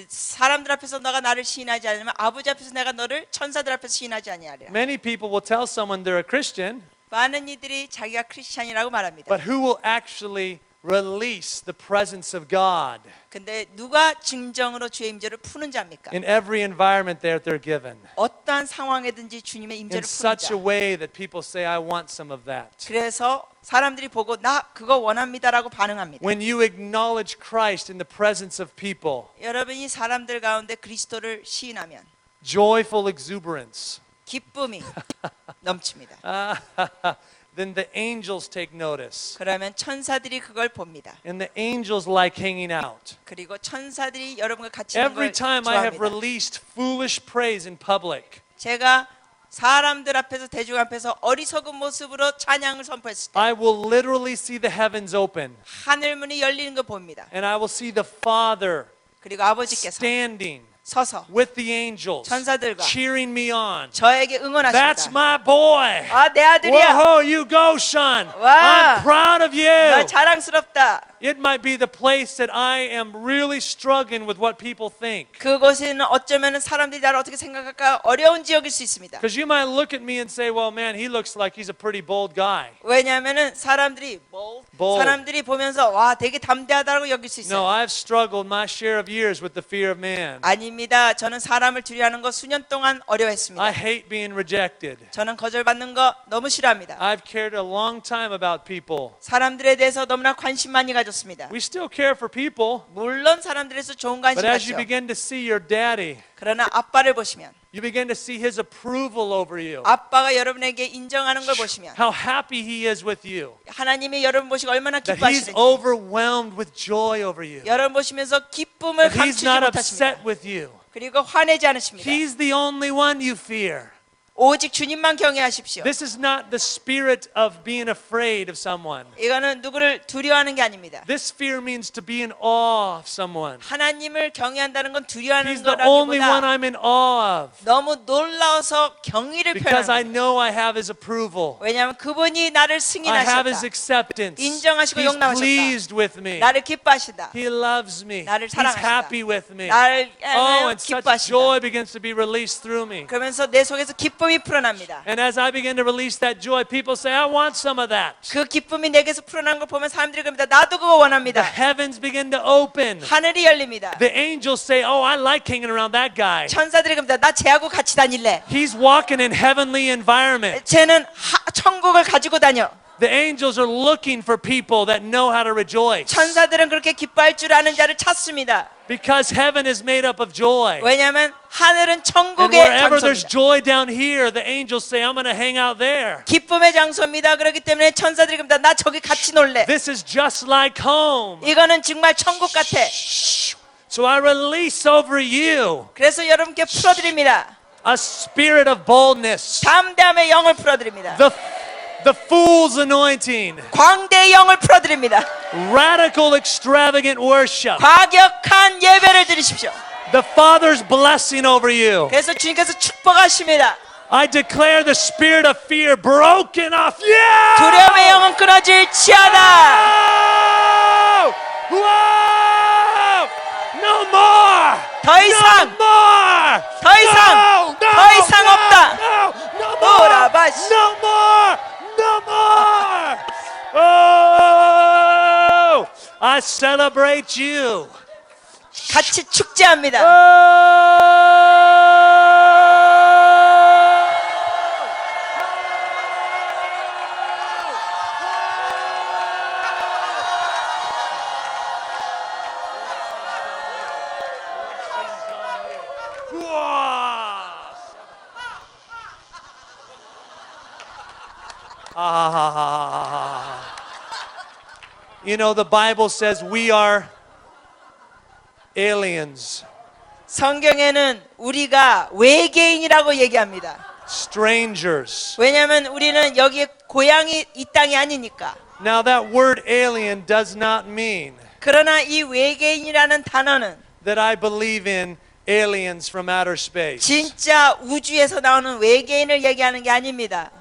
사람들 앞에서 너가 나를 시인하지 않으면 아버지 앞에서 내가 너를 천사들 앞에서 시인하지 아니하리라. Many people will tell someone they're a Christian, 많은 이들이 자기가 크리스찬이라고 말합니다. but who will actually release the presence of God 근데 누가 진정으로 주의 임재를 푸는 자입니까? in every environment that they're given 어떠한 상황에든지 주님의 in 임재를 푸는 such a 자. way that people say, I want some of that. 그래서 사람들이 보고 나 그거 원합니다라고 반응합니다. When you acknowledge Christ in the presence of people, 여러분이 사람들 가운데 그리스도를 시인하면 joyful exuberance, 기쁨이 넘칩니다. then the angels take notice. 그러면 천사들이 그걸 봅니다. And the angels like hanging out. 그리고 천사들이 여러분과 같이 있는 Every 걸 time I have 좋아합니다. released foolish praise in public, 제가 사람들 앞에서 대중 앞에서 어리석은 모습으로 찬양을 선포했을 때 I will literally see the heavens open, 하늘 문이 열리는 걸 봅니다. and I will see the Father 그리고 아버지께서 standing 서서 with the angels, 천사들과 cheering me on. 저에게 That's 응원하십니다. my boy. 아, 내 아들이야. Whoa, you go, son. 와. I'm proud of 나 you. 자랑스럽다. It might be the place that I am really struggling with what people think. 그곳에는 어쩌면 사람들이 나를 어떻게 생각할까 어려운 지역일 수 있습니다. Because you might look at me and say, well, man, he looks like he's a pretty bold guy. 왜냐하면은 사람들이 Bold. 사람들이 보면서 와 되게 담대하다고 여길 수 No, 있어요. I've struggled my share of years with the fear of man. 아닙니다. 저는 사람을 두려워하는 거 수년 동안 I 어려워했습니다. hate being rejected. 저는 거절받는 거 너무 싫어합니다. I've cared a long time about people. 사람들에 대해서 너무나 관심 많이 가졌습니다. We still care for people, 물론 사람들에서 좋은 관심 but as you 갖죠. begin to see your daddy, 그러나 아빠를 보시면 you begin to see his approval over you. 아빠가 여러분에게 인정하는 걸 보시면 How happy he is with you. 하나님이 여러분 보시고 얼마나 That he's 기뻐하시는지 overwhelmed with joy over you. 여러분 보시면서 기쁨을 That he's 감추지 not 못하십니다. upset with you. 그리고 화내지 않으십니다. He's the only one you fear. 오직 주님만 경외하십시오. This is not the spirit of being afraid of someone. 이거는 누구를 두려워하는 게 아닙니다. This fear means to be in awe of someone. 하나님을 경외한다는 건 He's 두려워하는 the only one 거라기보다 I'm in awe of. 너무 놀라워서 경의를 Because I 표현합니다. know I have his approval. 왜냐하면 그분이 나를 I have his 승인하셨다. acceptance. 인정하시고 He's 용납하셨다. pleased with me. 나를 기뻐하시다. He loves me. 나를 He's 사랑하시다. happy with me. 나를 Oh, and such 기뻐하시다. joy begins to be released through me. 그러면서 내 속에서 기쁨이 풀어납니다. And as I begin to release that joy, people say, I want some of that. 그 기쁨이 내게서 풀어나는 걸 보면 사람들이 그럽니다. 나도 그거 원합니다. The heavens begin to open. 하늘이 열립니다. The angels say, oh, I like hanging around that guy. 천사들이 그럽니다. 나 쟤하고 같이 다닐래. He's walking in heavenly environment. 쟤는 천국을 가지고 다녀. The angels are looking for people that know how to rejoice. 천사들은 그렇게 기뻐할 줄 아는 자를 찾습니다. Because heaven is made up of joy. 왜냐하면 하늘은 And 천국의 wherever there's 장소입니다. joy down here, the angels say, I'm going to hang out there. 기쁨의 장소입니다. 그렇기 때문에 천사들이 그럽니다. 나 저기 같이 놀래. This is just like home. 이거는 정말 천국 같아. So I release over you 그래서 여러분께 풀어드립니다. a spirit of boldness. 담대함의 영을 풀어드립니다. The fool's anointing. 광대의 영을 풀어드립니다. Radical, extravagant worship. 과격한 예배를 드리십시오. The Father's blessing over you. 그래서 주님께서 축복하십니다. I declare the spirit of fear broken off. Yeah! 두려움의 영은 끊어질지어다. Whoa! Whoa! No more! 더 이상! No more! 더 이상! No! No! 더 이상 no! 없다. No! No more! 오라바시. No more! No more! Oh! I celebrate you. 같이 축제합니다. You know, the Bible says we are aliens, 성경에는 우리가 외계인이라고 얘기합니다. strangers. 왜냐하면 우리는 여기 고향이 이 땅이 아니니까. Now, that word alien does not mean 그러나 이 외계인이라는 단어는 that I believe in aliens from outer space. 진짜 우주에서 나오는 외계인을 얘기하는 게 아닙니다.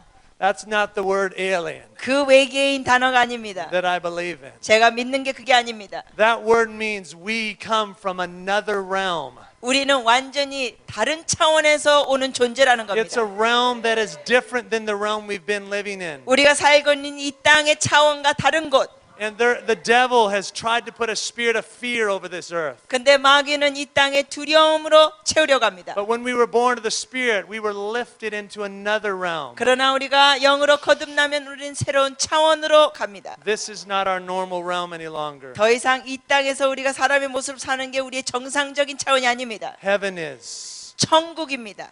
That's not the word alien 그 외계인 단어가 아닙니다. that I believe in. 제가 믿는 게 그게 아닙니다. That word means we come from another realm. 우리는 완전히 다른 차원에서 오는 존재라는 It's a 겁니다. realm that is different than the realm we've been living in. 우리가 살고 있는 이 땅의 차원과 다른 곳. And the devil has tried to put a spirit of fear over this earth. 근데 마귀는 이 땅에 두려움으로 채우려고 합니다. But when we were born of the Spirit, we were lifted into another realm. 그러나 우리가 영으로 거듭나면 우리는 새로운 차원으로 갑니다. This is not our normal realm any longer. 더 이상 이 땅에서 우리가 사람의 모습을 사는 게 우리의 정상적인 차원이 아닙니다. Heaven is. 천국입니다.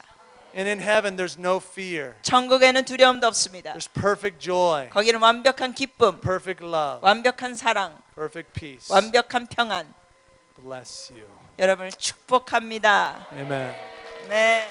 And in heaven, there's no fear. 천국에는 두려움도 없습니다. There's perfect joy, 거기는 완벽한 기쁨, perfect love, 완벽한 사랑, perfect peace. 완벽한 평안. Bless you. 여러분을 축복합니다. Amen. 네.